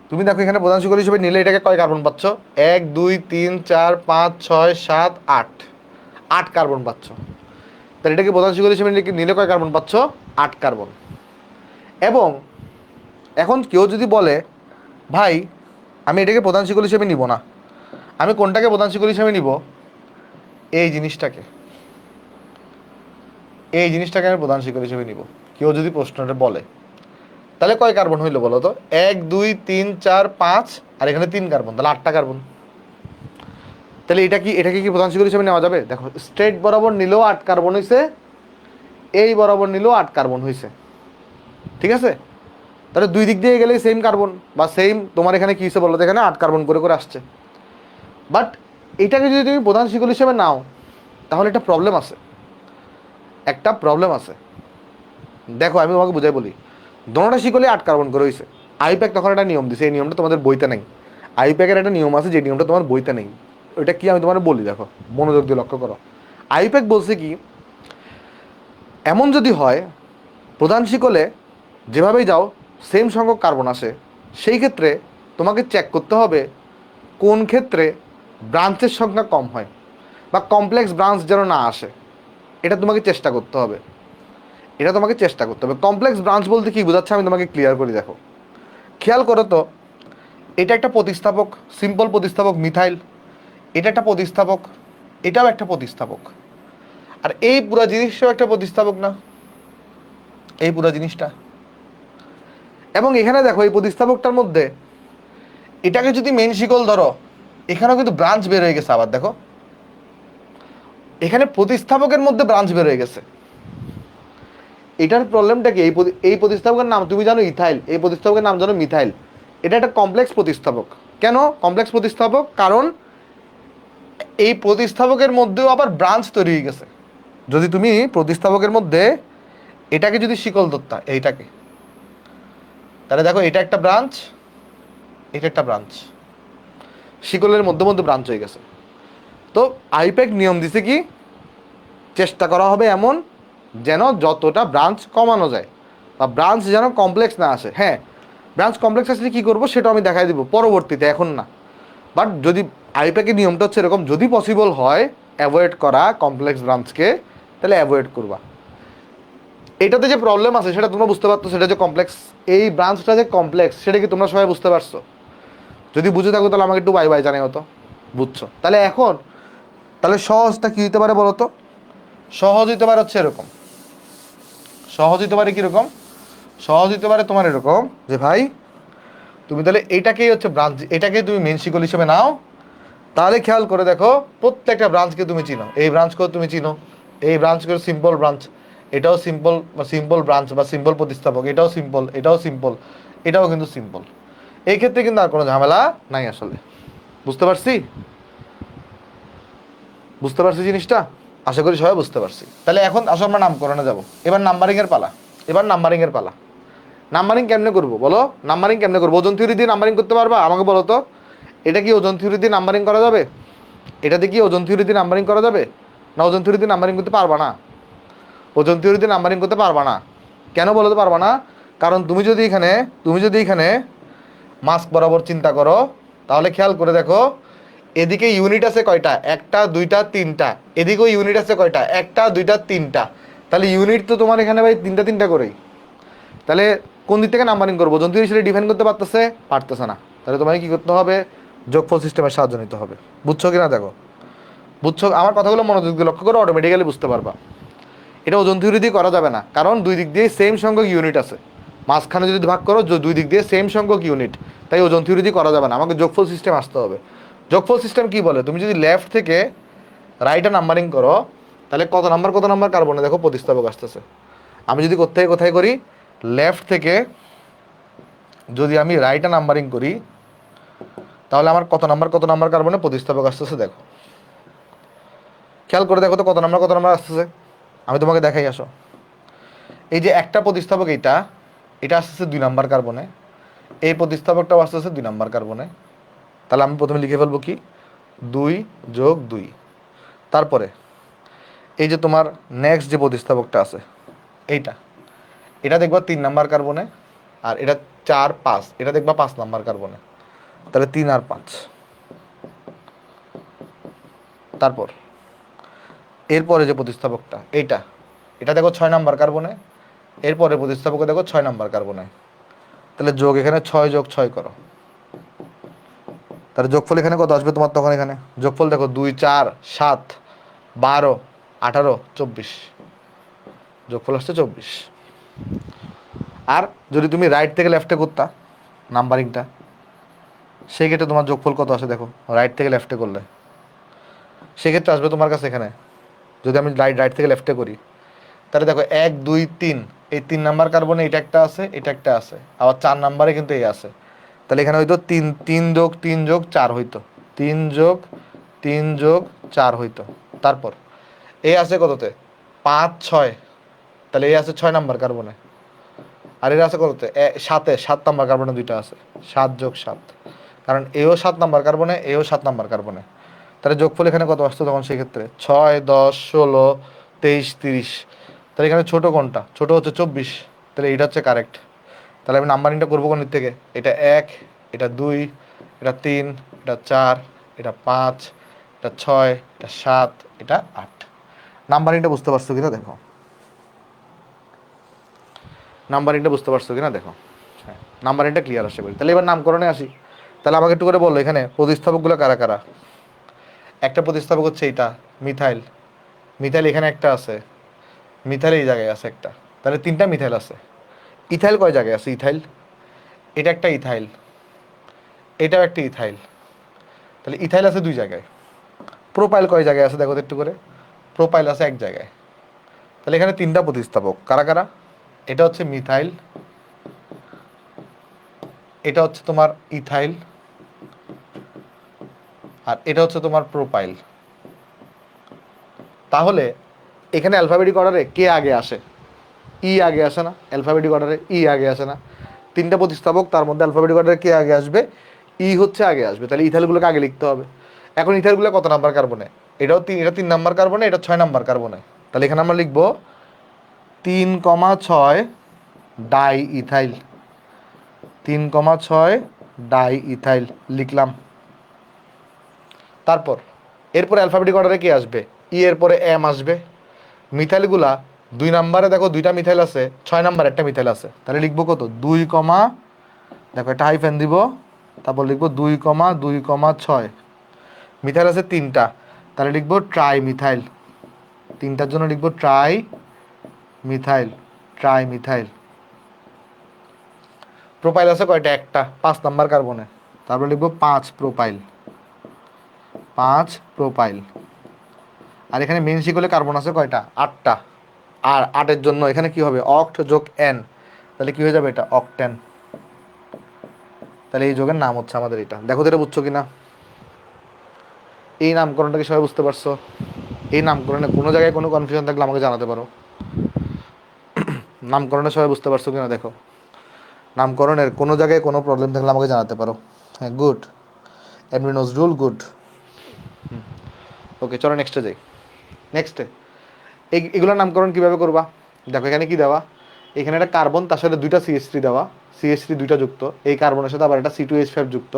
তুমি দেখো এখানে প্রধান শিকল হিসেবে নিলে এটাকে কয় কার্বন পাচ্ছ? 1 2 3 4 5 6 7 8, 8 কার্বন পাচ্ছ। তাহলে এটাকে প্রধান শিকল হিসেবে নিলে কয় কার্বন পাচ্ছ? 8 কার্বন। এবং এখন কেউ যদি বলে ভাই আমি এটাকে প্রধান শিকল হিসেবে নিব না, আমি কোনটাকে প্রধান শিকল হিসেবে নিব? এই জিনিসটাকে, এই জিনিসটাকে আমি প্রধান শিকল হিসেবে নিব, কেউ যদি প্রশ্নটা বলে, তাহলে কয় কার্বন হইলো বলো তো? 1 2 3 4 5, আর এখানে 3 কার্বন, তাহলে 8টা কার্বন। তাহলে এটাকে কি প্রধান শিকল হিসেবে নেওয়া যাবে? দেখো স্ট্রেট বরাবর নিলেও 8 কার্বন হয়েছে, এই বরাবর নিলেও 8 কার্বন হয়েছে, ঠিক আছে? তাহলে দুই দিক দিয়ে গেলেই সেম কার্বন বা সেম, তোমার এখানে কী হিসেবে বলো তো? এখানে 8 কার্বন করে করে আসছে। বাট এটাকে যদি তুমি প্রধান শিকল হিসেবে নাও তাহলে একটা প্রবলেম আছে, একটা প্রবলেম আছে। দেখো আমি তোমাকে বুঝাই বলি, দোনোটা শিকলে 8 কার্বন করে হয়েছে। আইপ্যাক তখন একটা নিয়ম দিছে, এই নিয়মটা তোমাদের বইতে নেই। আইপ্যাকের একটা নিয়ম আছে যে নিয়মটা তোমার বইতে নেই, ওইটা কি আমি তোমার বলি, দেখো মনোযোগ দিয়ে লক্ষ্য করো। আইপ্যাক বলছে কি, এমন যদি হয় প্রধান শিকলে যেভাবেই যাও সেম সংখ্যক কার্বন আসে, সেই ক্ষেত্রে তোমাকে চেক করতে হবে কোন ক্ষেত্রে ব্রাঞ্চের সংখ্যা কম হয় বা কমপ্লেক্স ব্রাঞ্চ যেন না আসে, এটা তোমাকে চেষ্টা করতে হবে। এটা তোমাকে চেষ্টা করতে হবে। কমপ্লেক্স ব্রাঞ্চ বলতে কি বোঝাচ্ছে আমি তোমাকে ক্লিয়ার করে দেখো, খেয়াল করো তো। এটা একটা প্রতিস্থাপক, সিম্পল প্রতিস্থাপক মিথাইল, এটা একটা প্রতিস্থাপক, এটাও একটা প্রতিস্থাপক, আর এই পুরো জিনিসটাও একটা প্রতিস্থাপক না? এই পুরো জিনিসটা। এবং এখানে দেখো এই প্রতিস্থাপকটার মধ্যে এটাকে যদি মেন শিকল ধরো, এখানেও কিন্তু ব্রাঞ্চ বের হয়ে গেছে। আবার দেখো এখানে প্রতিস্থাপকের মধ্যে ব্রাঞ্চ বের হয়ে গেছে। এটার প্রবলেমটা কি? এই প্রতিস্থাপকের নাম তুমি জানো ইথাইল, এই প্রতিস্থাপকের নাম জানো মিথাইল। এটা একটা কমপ্লেক্স প্রতিস্থাপক। কেন কমপ্লেক্স প্রতিস্থাপক? কারণ এই প্রতিস্থাপকের মধ্যেও আবার ব্রাঞ্চ তৈরি হয়ে গেছে। যদি তুমি প্রতিস্থাপকের মধ্যে এটাকে যদি শিকল ধরতা, এইটাকে, তাহলে দেখো এটা একটা ব্রাঞ্চ, এটা একটা ব্রাঞ্চ। শিকলের মধ্যে মধ্যে ব্রাঞ্চ হয়ে গেছে। তো আইপ্যাক নিয়ম দিছে কি, চেষ্টা করা হবে এমন যেন যতটা ব্রাঞ্চ কমানো যায়, বা ব্রাঞ্চ যেন কমপ্লেক্স না আসে। হ্যাঁ, ব্রাঞ্চ কমপ্লেক্স আসলে কী করবো সেটা আমি দেখাই দিব পরবর্তীতে, এখন না। বাট যদি আইপ্যাকের নিয়মটা হচ্ছে এরকম, যদি পসিবল হয় অ্যাভয়েড করা কমপ্লেক্স ব্রাঞ্চকে, তাহলে অ্যাভয়েড করবা। এটাতে যে প্রবলেম আছে সেটা তোমরা বুঝতে পারতো, সেটা যে কমপ্লেক্স, এই ব্রাঞ্চটা যে কমপ্লেক্স সেটা কি তোমরা সবাই বুঝতে পারছো? যদি বুঝে থাকো তাহলে আমাকে একটু বাই বাই জানাই হতো, বুঝছো? তাহলে এখন তাহলে সহজটা কী হতে পারে বলো তো? সহজ হতে পারে হচ্ছে এরকম, সহজ হতে পারে কীরকম? সহজ হতে পারে তোমার এরকম যে ভাই তুমি তাহলে এটাকেই হচ্ছে ব্রাঞ্চ, এটাকে তুমি মেন শিকল হিসেবে নাও। তাহলে খেয়াল করে দেখো প্রত্যেকটা ব্রাঞ্চকে তুমি চিনো, এই ব্রাঞ্চকেও তুমি চিনো, এই ব্রাঞ্চকে সিম্পল ব্রাঞ্চ, এটাও সিম্পল বা সিম্পল ব্রাঞ্চ বা সিম্পল প্রতিস্থাপক, এটাও সিম্পল, এটাও সিম্পল, এটাও কিন্তু সিম্পল। এই ক্ষেত্রে কিন্তু আর কোনো ঝামেলা নাই আসলে। বুঝতে পারছি? বুঝতে পারছি জিনিসটা? আশা করি সবাই বুঝতে পারছি। তাহলে এখন আসলে আমরা নামকরণে যাব। এবার নাম্বারিংয়ের পালা, এবার নাম্বারিংয়ের পালা। নাম্বারিং কেমনে করবো বলো? নাম্বারিং কেমনে করবো? ওজন থিওরি দিয়ে নাম্বারিং করতে পারবা? আমাকে বলো তো, এটা কি ওজন থিওরি দিয়ে নাম্বারিং করা যাবে? এটাতে কি ওজন থিওরি দিয়ে নাম্বারিং করা যাবে? না ওজন থিওরি দিয়ে নাম্বারিং করতে পারবা না? ওজন থিওরি দিয়ে নাম্বারিং করতে পারবা না। কেন বলতে পারবা না? কারণ তুমি যদি এখানে মাস্ক বরাবর চিন্তা করো, তাহলে খেয়াল করে দেখো এদিকে ইউনিট আছে কয়টা? একটা, দুইটা, তিনটা। এদিকেও ইউনিট আছে কয়টা? একটা, দুইটা, তিনটা। তাহলে ইউনিট তো তোমার এখানে ভাই তিনটা তিনটা করেই। তাহলে কোন দিক থেকে নাম্বারিং করবো? ওজন থিওরি সেটা ডিফাইন করতে পারতেছে না। তাহলে তোমাকে কি করতে হবে? যোগফল সিস্টেমের সাহায্য নিতে হবে। বুঝছো কিনা দেখো? বুঝছো? আমার কথাগুলো মনোযোগ দিয়ে লক্ষ্য করো, অটোমেটিক্যালি বুঝতে পারবা। এটা ওজন থিওরি দিয়ে করা যাবে না, কারণ দুই দিক দিয়ে সেম সংখ্যক ইউনিট আছে। মাঝখানে যদি ভাগ করো দুই দিক দিয়ে সেম সংখ্যক ইউনিট, তাই ওজন থিওরি দিয়ে করা যাবে না, আমাকে যোগফল সিস্টেম আসতে হবে। যোগফল সিস্টেম কি বলে? তুমি যদি লেফট থেকে রাইটে নাম্বারিং করো, তাহলে কত নাম্বার কার্বনে দেখো প্রতিস্থাপক আসতেছে। আমি যদি কোথায় করি, লেফট থেকে যদি আমি রাইটে নাম্বারিং করি, তাহলে আমার কত নাম্বার কার্বনে প্রতিস্থাপক আসতেছে দেখো। খেয়াল করে দেখো তো কত নাম্বার আসতেছে। আমি তোমাকে দেখাই, আসো। এই যে একটা প্রতিস্থাপক, এটা আসতেছে 2 নাম্বার কার্বনে, এই প্রতিস্থাপকটাও আসতেছে 2 নাম্বার কার্বনে। তাহলে আমি প্রথমে লিখে ফেলবো কি, 2 যোগ 2। তারপরে এই যে তোমার নেক্সট যে প্রতিস্থাপকটা আছে এটা দেখবা 3 নাম্বার কার্বনে, আর এটা 4, 5, এটা দেখবা 5 নাম্বার কার্বনে। তাহলে 3 আর 5। তারপর এরপরে যে প্রতিস্থাপকটা এটা দেখো 6 নাম্বার কার্বনে, এরপরে প্রতিস্থাপকে দেখো 6 নাম্বার কার্বনে। তাহলে যোগ এখানে 6 যোগ 6 করো, তাহলে যোগফল এখানে কত আসবে তোমার? তখন এখানে যোগফল দেখো 2, 4, 7, 12, 18, 24। যোগফল আসছে 24। আর যদি তুমি রাইট থেকে লেফটে করতা নাম্বারিংটা, সেই ক্ষেত্রে তোমার যোগফল কত আসে দেখো, রাইট থেকে লেফটে করলে সেক্ষেত্রে আসবে তোমার কাছে এখানে, যদি আমি রাইট থেকে লেফটে করি, তাহলে দেখো 1, 2, 3, এই 3 নাম্বার কার্বনে এটা একটা আছে, এটা একটা আছে, আবার 4 নাম্বারে কিন্তু এই আছে। তাহলে এখানে হয়তো 3 যোগ 3 যোগ 4 হইতো, 3 যোগ 3 যোগ 4 হইতো। তারপর এই আছে কততে? 5, 6। তাহলে এই আছে 6 নাম্বার কার্বনে, আর এর আছে কততে? 7 নাম্বার কার্বনে দুইটা আছে, 7 যোগ 7। কারণ এও 7 নাম্বার কার্বনে, এও 7 নাম্বার কার্বনে। তাহলে যোগফল এখানে কত আসতো তখন? সেক্ষেত্রে 6, 10, 16, 23, 30। তাহলে এখানে ছোটো কোনটা? ছোটো হচ্ছে 24। তাহলে এইটা হচ্ছে কারেক্ট। তাহলে আমি নাম্বারিংটা করবো কোন দিক থেকে? এটা 1, এটা 2, এটা 3, এটা 4, এটা 5, এটা 6, এটা 7, এটা 8। নাম্বারিংটা বুঝতে পারছো কিনা দেখো, নাম্বারিংটা বুঝতে পারছো কিনা দেখো। হ্যাঁ, নাম্বারিংটা ক্লিয়ার আসে বলি। তাহলে এবার নামকরণে আসি। তাহলে আমাকে একটু করে বললো এখানে প্রতিস্থাপকগুলো কারা কারা? একটা প্রতিস্থাপক হচ্ছে এইটা, মিথাইল। মিথাইল এখানে একটা আছে, মিথাইল এই জায়গায় আছে একটা। তাহলে 3টা মিথাইল আছে। ইথাইল কয় জায়গায় আছে? ইথাইল, এটা একটা ইথাইল, এটাও একটা ইথাইল। তাহলে ইথাইল আছে 2 জায়গায়। প্রোপাইল কয় জায়গায় আছে দেখো তো একটু করে? প্রোপাইল আছে 1 জায়গায়। তাহলে এখানে 3টা প্রতিস্থাপক কারা কারা? এটা হচ্ছে মিথাইল, এটা হচ্ছে তোমার ইথাইল, আর এটা হচ্ছে তোমার প্রোপাইল। তাহলে এখানে অ্যালফাবেটিক অর্ডারে কে আগে আসে? ই আগে আসে না? অ্যালফাবেটিক অর্ডারে ই আগে আসে না? 3টা প্রতিস্থাপক, তার মধ্যে অ্যালফাবেটিক অর্ডারে কে আগে আসবে? ই হচ্ছে আগে আসবে, তাহলে ইথাইলগুলোকে আগে লিখতে হবে। এখন ইথাইলগুলো কত নাম্বার কার্বনে? এটা 3 নাম্বার কার্বনে, এটা 6 নাম্বার কার্বনে। তাহলে এখানে আমরা লিখবো 3,6 ডাই ইথাইল, 3,6 ডাই ইথাইল লিখলাম। তারপর এরপরে অ্যালফাবেটিক অর্ডারে কি আসবে? ই এর পরে এম আসবে। মিথাইলগুলা 2 নাম্বারে দেখো 2টা মিথাইল আছে, 6 নাম্বার একটা মিথাইল আছে, তাহলে লিখবো কত? 2, দেখো একটা হাইফেন দিব, তারপর লিখবো 2,2,6। মিথাইল আছে 3টা, তাহলে লিখবো ট্রাই মিথাইল, 3টার জন্য লিখবো try methyl, try methyl. Propyl আছে কয়টা? একটা, 5 নাম্বার কার্বনে, তারপর লিখবো 5 প্রোপাইল, 5 প্রোপাইল। আর এখানে মেন শিকলে কার্বন আছে কয়টা? 8টা। আর 8-এর জন্য এখানে কি হবে? অক্ট যোগ এন, তাহলে কি হয়ে যাবে? এটা অক্টেন। তাহলে এই যোগের নাম হচ্ছে আমাদের এটা। দেখো তো এটা বুঝছো কিনা? এই নামকরণটা কি সবাই বুঝতে পারছো? এই নামকরণে কোনো জায়গায় কোনো কনফিউশন থাকলে আমাকে জানাতে পারো। নামকরণে সবাই বুঝতে পারছো কিনা দেখো। নামকরণের কোনো জায়গায় কোনো প্রবলেম থাকলে আমাকে জানাতে পারো। হ্যাঁ, গুড। এমনি নজরুল, গুড। ওকে, চলো নেক্সটে যাই। নেক্সটে এগুলোর নামকরণ কীভাবে করবা? দেখো এখানে কি দেওয়া, এখানে একটা কার্বন, তার সাথে 2টা CH3 দেওয়া, CH3 2টা যুক্ত, এই কার্বনের সাথে আবার একটা C2H5 যুক্ত,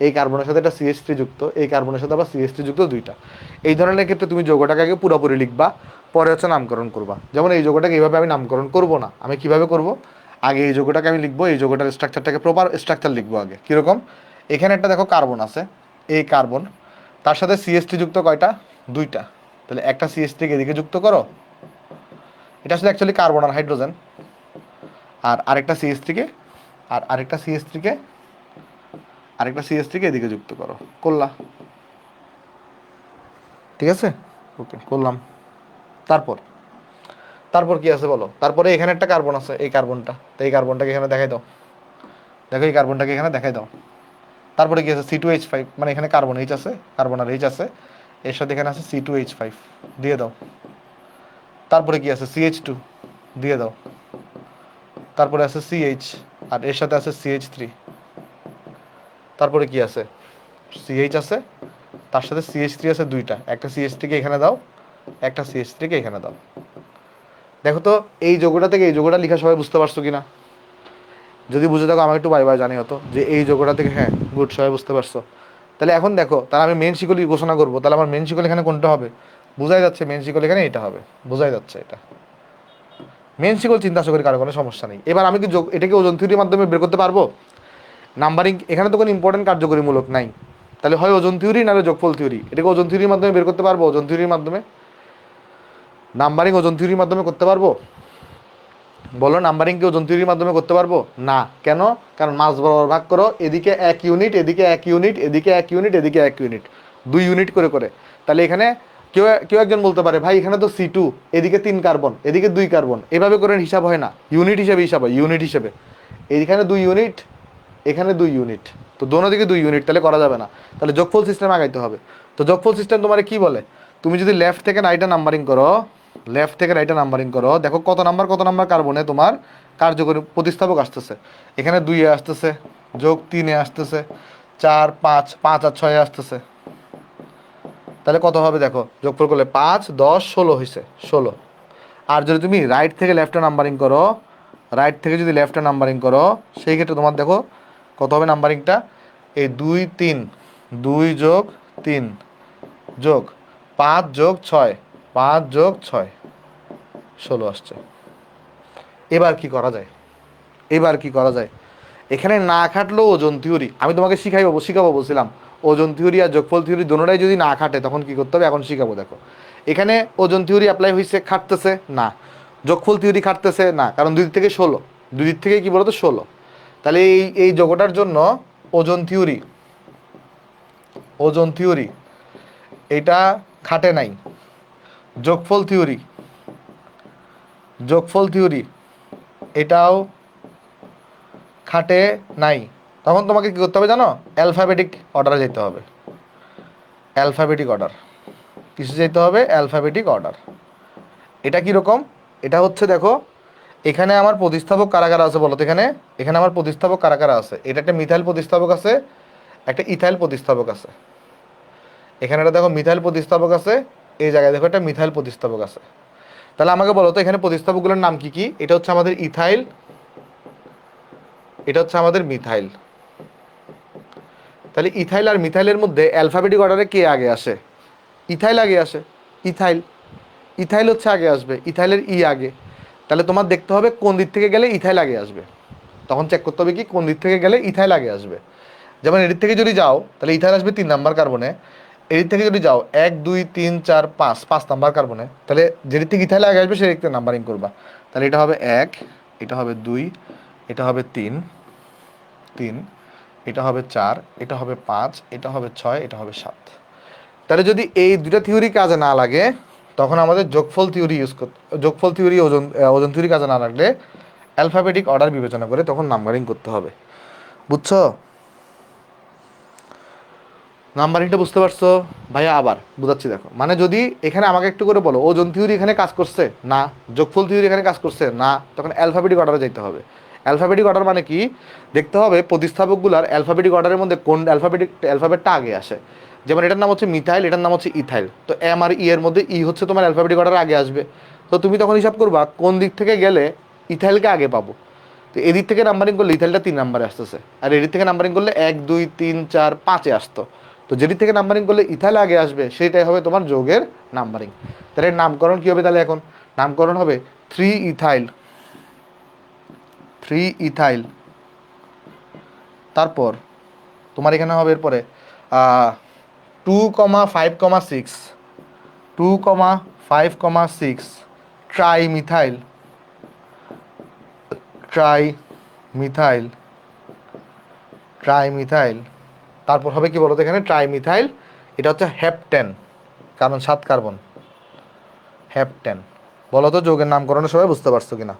এই কার্বনের সাথে একটা CH3 যুক্ত, এই কার্বনের সাথে আবার CH3 যুক্ত 2টা। এই ধরনের ক্ষেত্রে তুমি যৌগটাকে আগে পুরোপুরি লিখবা, পরে হচ্ছে নামকরণ করবা। যেমন এই যৌগটাকে এইভাবে আমি নামকরণ করব না, আমি কিভাবে করব? আগে এই যৌগটাকে আমি লিখবো, এই যৌগটার স্ট্রাকচারটাকে প্রপার স্ট্রাকচার লিখবো আগে। কীরকম? এখানে একটা দেখো কার্বন আছে, এই কার্বন, তার সাথে CH3 যুক্ত কয়টা? 2টা। তাহলে একটা CH3 কে এদিকে যুক্ত করো, এটা আসলে অ্যাকচুয়ালি কার্বন আর হাইড্রোজেন। আর আরেকটা CH3 কে, আর আরেকটা CH3 কে, আরেকটা CH3 কে এদিকে যুক্ত করো, করলা। ঠিক আছে, ওকে, করলাম। তারপর তারপর কি আছে বলো? তারপরে এখানে একটা কার্বন আছে, এই কার্বনটা, তো এই কার্বনটাকে এখানে দেখাই দাও। দেখো এই কার্বনটাকে এখানে দেখাই দাও। তারপরে কি আছে? C2H5, মানে এখানে কার্বন এইচ আছে, কার্বন আর এইচ আছে, এর সাথে এখানে আছে C2H5 দিয়ে দাও। তারপরে কি আছে? CH2 দিয়ে দাও। তারপরে আছে CH, আর এর সাথে আছে CH3। তারপরে কি আছে? CH আছে, তার সাথে CH3 আছে 2টা, একটা CH3 কে এখানে দাও, একটা CH3 কে এখানে দাও। দেখো তো এই যোগটা থেকে এই যোগটা লেখা সবাই বুঝতে পারছো কিনা? যদি বুঝে থাকো আমাকে একটু বাই বাই জানিও তো, যে এই যোগটা থেকে, হ্যাঁ গুড, সবাই বুঝতে পারছো। তাহলে এখন দেখো, তাহলে আমি মেন শিকল ঘোষণা করবো, তাহলে আমার মেন শিকল এখানে কোনটা হবে? বোঝাই যাচ্ছে মেন শিকল এখানে এটা হবে, বোঝাই যাচ্ছে এটা মেন শিকল। চিন্তা করি কারো কোনো সমস্যা নেই। এবার আমি কি এটাকে ওজন থিওরির মাধ্যমে বের করতে পারবো? নাম্বারিং এখানে তো কোনো ইম্পর্টেন্ট কার্যকরীমূলক নাই, তাহলে হয় ওজন থিওরি নাহলে যোগফল থিওরি। এটাকে ওজন থিওরির মাধ্যমে বের করতে পারবো? ওজন থিওরির মাধ্যমে নাম্বারিং ওজন থিওরির মাধ্যমে করতে পারবো? বলো, নাম্বারিং কি ওজন থিওরির মাধ্যমে করতে পারবো না? কেন? কারণ মাস বরাবর ভাগ করো, এদিকে 1 ইউনিট, এদিকে 1 ইউনিট, এদিকে 1 ইউনিট, এদিকে 1 ইউনিট, 2 ইউনিট করে করে। তাহলে এখানে কেউ কেউ একজন বলতে পারে, ভাই এখানে তো C2, এদিকে 3 কার্বন, এদিকে 2 কার্বন, এভাবে করে হিসাব হয় না, ইউনিট হিসেবে হিসাব হয়, ইউনিট হিসেবে। এইখানে 2 ইউনিট, এখানে 2 ইউনিট, তো দোনো দিকে 2 ইউনিট, তাহলে করা যাবে না। তাহলে যোগফল সিস্টেম আগাইতে হবে। তো যোগফল সিস্টেম তোমার কি বলে? তুমি যদি লেফট থেকে রাইটে নাম্বারিং করো, লেফট থেকে রাইটে নাম্বারিং করো, দেখো কত নাম্বার কার্বনে তোমার কার্যকরী প্রতিস্থাপক আসতেছে। এখানে 2 এ আসতেছে, যোগ 3 এ আসতেছে, 4, 5, 5 আর 6 এ আসতেছে। তাহলে কত হবে দেখো, যোগফল করলে 5, 10, 16 হয়েছে, 16। আর যদি তুমি রাইট থেকে লেফটে নাম্বারিং করো, রাইট থেকে যদি লেফটে নাম্বারিং করো, সেই ক্ষেত্রে তোমার দেখো কত হবে নাম্বারিংটা? এই 2, 3, 2 যোগ 3 যোগ 5 যোগ 6, 5 যোগ 6, 16 আসছে। এবার কি করা যায়? এবার কি করা যায়? এখানে না খাটলেও ওজন থিওরি আমি তোমাকে শিখাবো বলছিলাম। ওজন থিওরি আর যোগফল থিওরি দোনোটাই যদি না খাটে তখন কি করতে হবে, এখন শিখাবো। দেখো এখানে ওজন থিওরি অ্যাপ্লাই হয়েছে, খাটতেছে না। যোগফল থিওরি খাটতেছে না, কারণ 2 দিক থেকে 16, 2 দিক থেকে কি বলতো 16। তাহলে এই যোগটার জন্য ওজন থিওরি, ওজন থিওরি এটা খাটে নাই। যোগফল থিওরি, যোগফল থিওরি এটাও খাটে নাই। তখন তোমাকে কী করতে হবে জানো? অ্যালফাবেটিক অর্ডারে যেতে হবে। অ্যালফাবেটিক অর্ডার, কিসে যেতে হবে? Alphabetic order. এটা কীরকম? এটা হচ্ছে দেখো, এখানে আমার প্রতিস্থাপক কারা কারা আছে বলো তো? এখানে এখানে আমার প্রতিস্থাপক কারা কারা আছে? এটা একটা মিথাইল প্রতিস্থাপক আছে, একটা ইথাইল প্রতিস্থাপক আছে, এখানে একটা দেখো মিথাইল প্রতিস্থাপক আছে, এই জায়গায় দেখো একটা মিথাইল প্রতিস্থাপক আছে। তাহলে আমাকে বলো তো এখানে প্রতিস্থাপকগুলোর নাম কি কি? এটা হচ্ছে আমাদের ইথাইল, এটা হচ্ছে আমাদের মিথাইল। তাহলে ইথাইল আর মিথাইলের মধ্যে অ্যালফাবেটিক অর্ডারে কে আগে আসে? ইথাইল আগে আসে। ইথাইল, ইথাইল হচ্ছে আগে আসবে, ইথাইলের ই আগে। তাহলে তোমার দেখতে হবে কোন দিক থেকে গেলে ইথাইল আগে আসবে, তখন চেক করতে হবে কি কোন দিক থেকে গেলে ইথাইল আগে আসবে। যেমন এদিক থেকে যদি যাও তাহলে ইথাইল আসবে 3 নাম্বার কার্বনে, এদিক থেকে যদি যাও 1 2 3 4 5 5 নাম্বার কার্বনে, তাহলে যেদিক থেকে ইথাইল আগে আসবে সেদিক থেকে নাম্বারিং করবা। তাহলে এটা হবে 1, এটা হবে 2, এটা হবে 3, এটা হবে 4, এটা হবে 5, এটা হবে 6, এটা হবে 7। তাহলে যদি এই দুটা থিওরি কাজে না লাগে তখন আমাদের যোগফল থিওরি ইউজ করতে, যোগফল থিওরি ওজন ওজন থিওরি কাজে না লাগলে অ্যালফাবেটিক অর্ডার বিবেচনা করে তখন নাম্বারিং করতে হবে। বুঝছো? নাম্বারিংটা বুঝতে পারছো? ভাইয়া আবার বুঝাচ্ছি দেখো, মানে যদি এখানে আমাকে একটু করে বলো ওজন থিওরি এখানে কাজ করছে না, যোগফল থিওরি এখানে কাজ করছে না, তখন অ্যালফাবেটিক অর্ডারে যেতে হবে। অ্যালফাবেটিক অর্ডার মানে কি? দেখতে হবে প্রতিস্থাপকগুলোর অ্যালফাবেটিক অর্ডারের মধ্যে কোন অ্যালফাবেটটা আগে আসে। যেমন এটার নাম হচ্ছে মিথাইল, এটার নাম হচ্ছে ইথাইল, তো এম আর ই এর মধ্যে ই হচ্ছে তোমার অ্যালফাবেটিক অর্ডার আগে আসবে। তো তুমি তখন হিসাব করবা কোন দিক থেকে গেলে ইথাইলকে আগে পাবো। তো এদিক থেকে নাম্বারিং করলে ইথাইলটা 3 নাম্বারে আসতেছে, আর এদিক থেকে নাম্বারিং করলে 1 2 3 4 5-এ আসতো। তো যেদিক থেকে নাম্বারিং করলে ইথাইল আগে আসবে সেটাই হবে তোমার যৌগের নাম্বারিং। তাহলে নামকরণ কি হবে? তাহলে এখন নামকরণ হবে 3 ইথাইল, 3 ইথাইল। তারপর তোমার এখানে হবে এরপরে 2,5,6, 2,5,6 ট্রাইমিথাইল, ট্রাইমিথাইল, ট্রাইমিথাইল। তারপর হবে কি বলতো এখানে ট্রাইমিথাইল, এটা হচ্ছে হেপটেন, কারণ 7 কার্বন, হেপটেন। বলো তো যৌগের নামকরণ সবাই বুঝতে পারছো কিনা?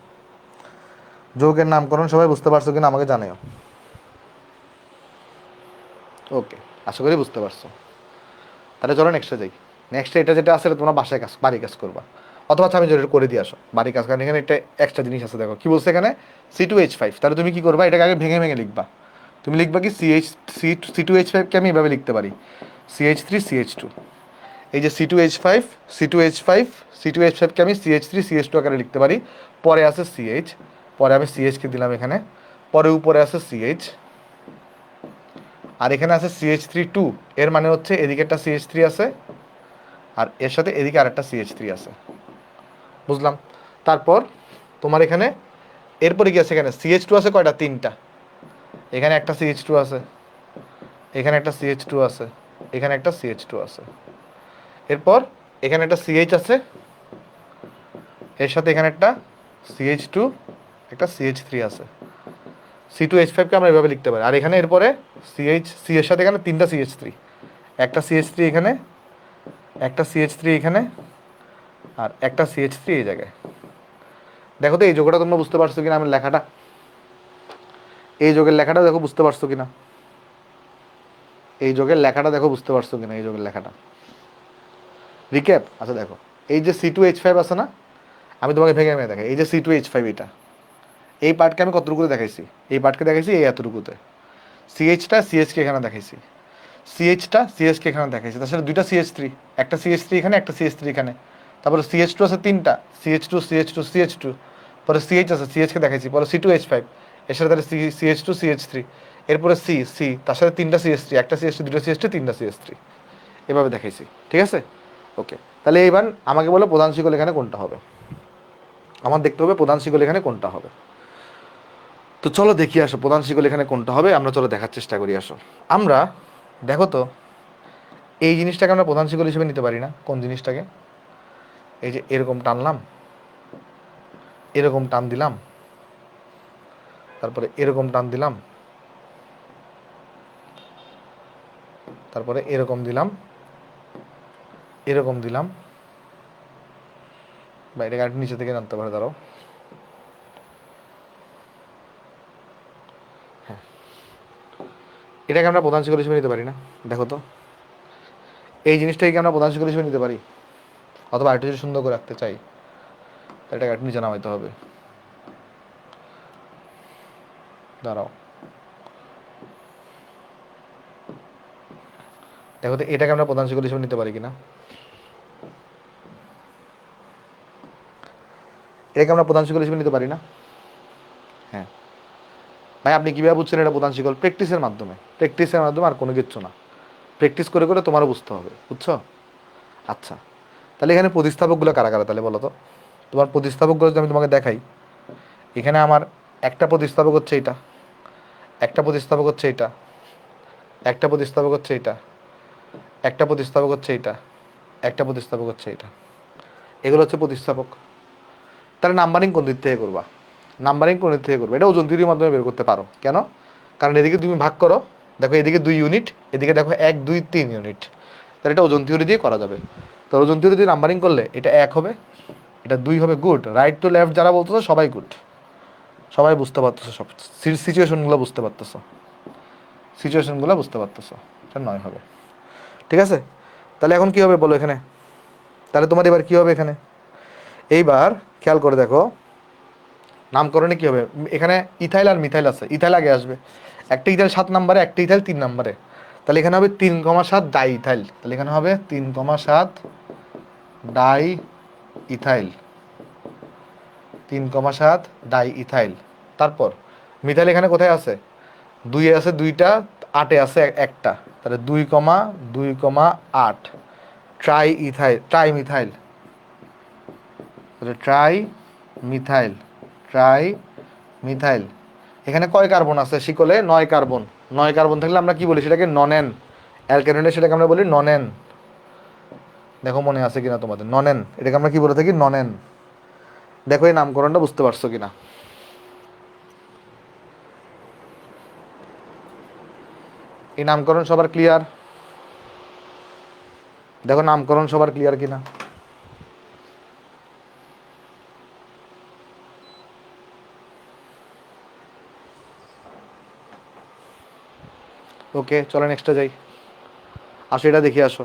যৌগের নামকরণ সবাই বুঝতে পারছো কিনা আমাকে জানাও। ওকে, আশা করি বুঝতে পারছো। তাহলে চলো নেক্সটে যাই। নেক্সটে এটা যেটা আছে তোমরা বাসায় কাজ, বাড়ি কাজ করবা, অথবা আমি যেটা করে দিয়ে আসো বাড়ি কাজ। কারণ এখানে একটা এক্সট্রা জিনিস আছে, দেখো কি বলছে এখানে C2H5। তাহলে তুমি কি করবা, এটাকে আগে ভেঙে ভেঙে লিখবা। তুমি লিখবা কি C2H5কে আমি এভাবে লিখতে পারি CH3CH2। এই যে C2H5, C2H5, C2H5কে আমি CH3CH2 আকারে লিখতে পারি। পরে আছে CH, পরে আমি CHকে দিলাম এখানে, পরে উপরে আছে CH, আর এখানে আছে CH3 2। এর মানে হচ্ছে এদিকে একটা CH3 আছে আর এর সাথে এদিকে আরেকটা CH3 আছে। বুঝলাম? তারপর তোমার এখানে এরপরে কি আছে, এখানে CH2 আছে কয়টা? 3টা। এখানে একটা CH2 আছে, এখানে একটা CH2 আছে, এখানে একটা CH2 আছে। এরপর এখানে একটা CH আছে, এর সাথে এখানে একটা CH2, একটা CH3 আছে। C2H5কে আমরা এভাবে লিখতে পারি। আর এখানে এরপরে সি এর সাথে এখানে 3টা CH3, একটা CH3 এখানে, একটা CH3 এখানে, আর একটা CH3 এই জায়গায়। দেখো তো এই যোগটা তোমরা বুঝতে পারছো কিনা আমার লেখাটা? এই যোগের লেখাটা দেখো বুঝতে পারছো কিনা? এই যোগের লেখাটা দেখো বুঝতে পারছো কিনা? এই যোগের লেখাটা রিক্যাপ। আচ্ছা দেখো, এই যে C2H5 আছে না, আমি তোমাকে ভেঙে ভেঙে দেখাই। এই যে C2H5, এটা এই পার্টকে আমি কতটুকুতে দেখাইছি? এই পার্টকে দেখাইছি এই এতটুকুতে। সিএইচকে এখানে দেখাইছি, সিএইচকে এখানে দেখাইছি। তার সাথে 2টা CH3, একটা CH3 এখানে, একটা CH3 এখানে। তারপরে CH2 আছে 3টা, CH2, পরে CH আছে, CHকে দেখাইছি। পরে C2H5, এর সাথে তাহলে CH2, CH3, এরপরে সি, তার সাথে 3টা CH3, একটা CH3, 2টা CH3, 3টা CH3, এভাবে দেখাইছি। ঠিক আছে? ওকে, তাহলে এইবার আমাকে বলো প্রধান শিকল এখানে কোনটা হবে। আমার দেখতে হবে প্রধান শিকল এখানে কোনটা হবে। তো চলো দেখি আসো প্রধান শিকল এখানে কোনটা হবে, আমরা চলো দেখার চেষ্টা করি। আসো আমরা দেখো তো এই জিনিসটাকে আমরা প্রধান শিকল হিসেবে নিতে পারি না? কোন জিনিসটাকে? এই যে এরকম টানলাম, এরকম টান দিলাম, তারপরে এরকম টান দিলাম, তারপরে এরকম দিলাম, এরকম দিলাম, বা এটাকে আরেকটু নিচে থেকে টানতে পারে, দাঁড়াও। হ্যাঁ, এটাকে আমরা প্রধান শিকল হিসেবে নিতে পারি না? দেখো তো এই জিনিসটাকে আমরা প্রধান শিকল হিসেবে নিতে পারি, অথবা আরেকটু যদি সুন্দর করে রাখতে চাই এটাকে একটু নিচে নামাইতে হবে। দাঁড়াও, দেখো তো এটাকে আমরা প্রধান শিকল হিসেবে নিতে পারি কিনা। এটাকে আমরা প্রধান শিকল হিসেবে নিতে পারি না? হ্যাঁ। ভাই আপনি কীভাবে বুঝছেন এটা প্রধান শিকল? প্র্যাকটিসের মাধ্যমে, প্র্যাকটিসের মাধ্যমে, আর কোনো কিচ্ছু না। প্র্যাকটিস করে করে তোমারও বুঝতে হবে, বুঝছো? আচ্ছা, তাহলে এখানে প্রতিস্থাপকগুলো কারা কারা তাহলে বলো তো? তোমার প্রতিস্থাপকগুলো যদি আমি তোমাকে দেখাই, এখানে আমার একটা প্রতিস্থাপক হচ্ছে এটা, একটা প্রতিস্থাপক হচ্ছে এটা, একটা প্রতিস্থাপক হচ্ছে এটা, একটা প্রতিস্থাপক হচ্ছে এটা, একটা প্রতিস্থাপক হচ্ছে এটা। এগুলো হচ্ছে প্রতিস্থাপক। তাহলে নাম্বারিং কোন দিক থেকে করবা? নাম্বারিং কোন দিক থেকে করবে? এটা ওজন থিওরির মাধ্যমে বের করতে পারো। কেন? কারণ এদিকে তুমি ভাগ করো, দেখো এদিকে 2 ইউনিট, এদিকে দেখো 1 2 3 ইউনিট, তাহলে এটা ওজন থিওরি দিয়ে করা যাবে। তো ওজন থিওরি দিয়ে নাম্বারিং করলে এটা 1 হবে, এটা 2 হবে। গুড, রাইট টু লেফট যারা বলতেছো সবাই গুড, সবাই বুঝতে পারতেছো, সব সিচুয়েশনগুলো বুঝতে পারতেছো, সিচুয়েশনগুলো বুঝতে পারতেছো। এটা 9 হবে, ঠিক আছে? তাহলে এখন কি হবে বলো এখানে? তাহলে তোমার এবার কি হবে এখানে? এইবার খেয়াল করে দেখো নামকরণে কি হবে। এখানে ইথাইল আর মিথাইল আছে, ইথাইল আগে আসবে। একটা ইথাইল 7 নম্বরে, একটা ইথাইল 3 নম্বরে। তাহলে এখানে হবে 3,7 ডাই ইথাইল। তাহলে এখানে হবে 3,7 ডাই ইথাইল, 3,7 ডাই ইথাইল। তারপর মিথাইল এখানে কোথায় আছে? 2 আছে 2টা, 8 আছে একটা, তাহলে 2,2,8 ট্রাই ইথাইল, ট্রাই মিথাইল। তাহলে ট্রাই মিথাইল, ট্রাই মিথাইল। এখানে কয় কার্বন আছে শিকলে? 9 কার্বন। 9 কার্বন থাকলে আমরা কি বলি সেটাকে? ননেন। অ্যালকেননে সেটাকে আমরা বলি ননেন। দেখো মনে আছে কিনা তোমাদের? ননেন, এটাকে আমরা কি বলে থাকি? ননেন। দেখো এই নামকরণটা বুঝতে পারছো কিনা? এই নামকরণ সবার ক্লিয়ার? দেখো নামকরণ সবার ক্লিয়ার কিনা? ওকে, চলো নেক্সটে যাই। আসো এটা দেখে আসো,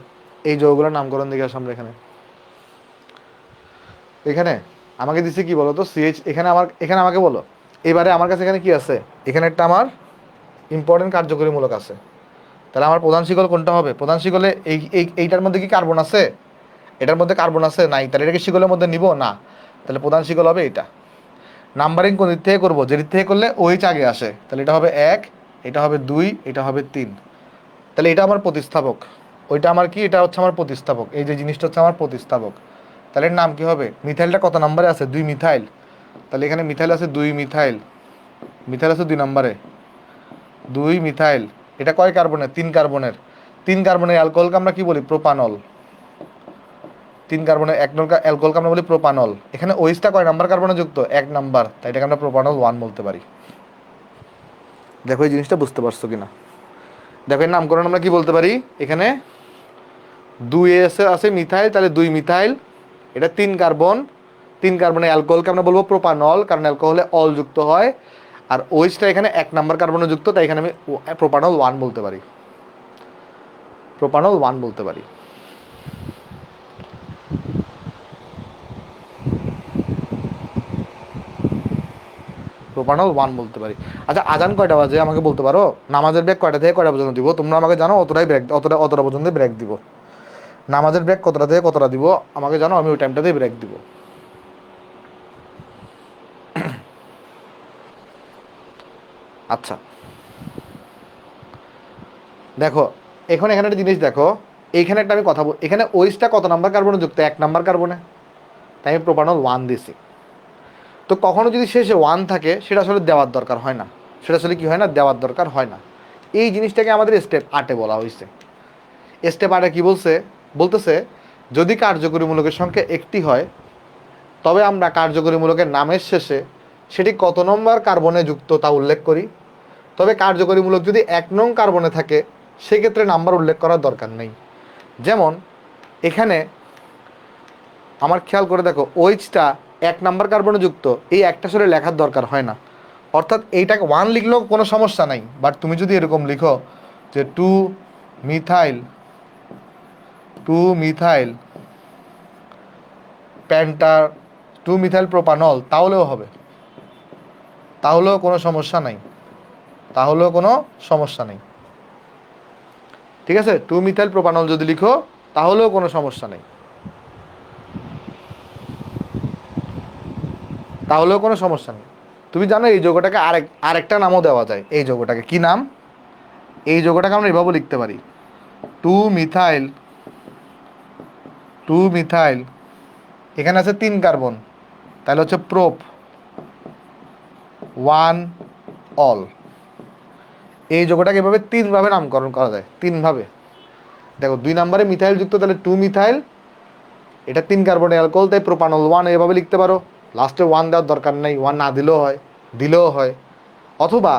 এই যৌগগুলোর নামকরণ দেখে আসো আমরা এখানে। এখানে আমাকে দিছে কি বলো তো? সিএইচ। এখানে আমার, এখানে আমাকে বলো এবারে আমার কাছে এখানে কি আছে? এখানে একটা আমার ইম্পর্টেন্ট কার্যকরীমূলক আছে। তাহলে আমার প্রধান শিকল কোনটা হবে? প্রধান শিকলে এইটার মধ্যে কি কার্বন আছে? এটার মধ্যে কার্বন আছে? নাই। তাহলে এটাকে শিকলের মধ্যে নিব না, তাহলে প্রধান শিকল হবে এটা। নাম্বারিং কোন দিক থেকে করবো? যে দিক থেকে করলে ওইচ আগে আসে। তাহলে এটা হবে 1, এটা হবে 2, এটা হবে 3। তাহলে এটা আমার প্রতিস্থাপক, ওইটা আমার কি? এটা হচ্ছে আমার প্রতিস্থাপক। এই যে জিনিসটা হচ্ছে আমার প্রতিস্থাপক। তাহলে এর নাম কি হবে? মিথাইলটা কত নম্বরে আছে? 2 মিথাইল। তাহলে এখানে মিথাইল আছে 2 মিথাইল, মিথাইল আছে 2 নম্বরে, 2 মিথাইল। এটা কয় কার্বনের? 3 কার্বনের। 3 কার্বনের অ্যালকোহলকে আমরা কি বলি? প্রোপানল। 3 কার্বনের অ্যালকোহলকে আমরা বলি প্রোপানল। এখানে ওইচটা কয় নাম্বার কার্বনে যুক্ত? 1 নাম্বার, তাই এটাকে আমরা প্রোপানল 1 বলতে পারি। দেখো এই জিনিসটা বুঝতে পারছো কিনা? দেখো এর নামকরণ আমরা কি বলতে পারি? এখানে 2 এসে আছে মিথাইল, তাহলে 2 মিথাইল। এটা 3 কার্বন, 3 কার্বনের অ্যালকোহলকে আমরা বলবো প্রোপানল, কারণ অ্যালকোহলে অল যুক্ত হয়। আর ওইচটা এখানে 1 নাম্বার কার্বনে যুক্ত, তাই এখানে আমি প্রোপানল 1 বলতে পারি, প্রোপানল 1 বলতে পারি। প্রোপানল 1 বলতে পারি। আচ্ছা আজান কয়টা বাজে আমাকে বলতে পারো? নামাজের ব্রেক কয়টা থেকে কয়টা পর্যন্ত দিব? তোমরা আমাকে জানো, অতটাই ব্রেক, অতটা পর্যন্ত ব্রেক দিব। নামাজের ব্রেক কতটা থেকে কতটা দিব আমাকে জানো, আমি ওই টাইমটাতেই ব্রেক দিব। আচ্ছা দেখো এখন এখানে একটা জিনিস দেখো, এইখানে একটা আমি কথা বল, এখানে ওইসটা কত নাম্বার কার্বনে যুক্ত? 1 নাম্বার কার্বনে, তাই আমি প্রোপানল 1 দিছি। তো কখনো যদি শেষে 1 থাকে সেটা আসলে দেওয়ার দরকার হয় না, সেটা আসলে কি হয় না? দেওয়ার দরকার হয় না। এই জিনিসটাকে আমাদের স্টেপ 8-এ বলা হয়েছে। স্টেপ 8-এ কি বলছে? বলতেছে যদি কার্যকরীমূলকের সংখ্যা একটি হয় তবে আমরা কার্যকরীমূলকের নামের শেষে সেটি কত নম্বর কার্বনে যুক্ত তা উল্লেখ করি। তবে কার্যকরীমূলক যদি 1 নং কার্বনে থাকে সেক্ষেত্রে নাম্বার উল্লেখ করার দরকার নেই। যেমন এখানে আমার খেয়াল করে দেখো ওইচটা 1 নাম্বার কার্বনে যুক্ত, এই একটা সরে লেখার দরকার হয় না। অর্থাৎ এইটাকে 1 লিখলেও কোনো সমস্যা নাই, বাট তুমি যদি এরকম লিখো যে 2 মিথাইল, 2 মিথাইল প্যান্টা, 2 মিথাইল প্রোপানল, তাহলেও হবে, তাহলেও কোনো সমস্যা নাই, তাহলেও কোনো সমস্যা নেই। ঠিক আছে, 2 মিথাইল প্রোপানল যদি লিখো তাহলেও কোনো সমস্যা নেই, তাহলেও কোনো সমস্যা নেই। তুমি জানো এই যৌগটাকে আরেকটা নামও দেওয়া যায়। এই যৌগটাকে কি নাম? এই যৌগটাকে আমরা এভাবে লিখতে পারি, 2 মিথাইল, 2 মিথাইল, এখানে আছে 3 কার্বন, তাহলে হচ্ছে প্রোপ 1 অল। এই যৌগটাকে এভাবে 3 ভাবে নামকরণ করা যায়, 3 ভাবে। দেখো 2 নম্বরে মিথাইল যুক্ত, তাহলে 2 মিথাইল, এটা 3 কার্বনের অ্যালকোহল, তাই প্রোপানল 1 এভাবে লিখতে পারো। লাস্টে 1 দেওয়ার দরকার নেই, 1 না দিলেও হয়, দিলেও হয়। অথবা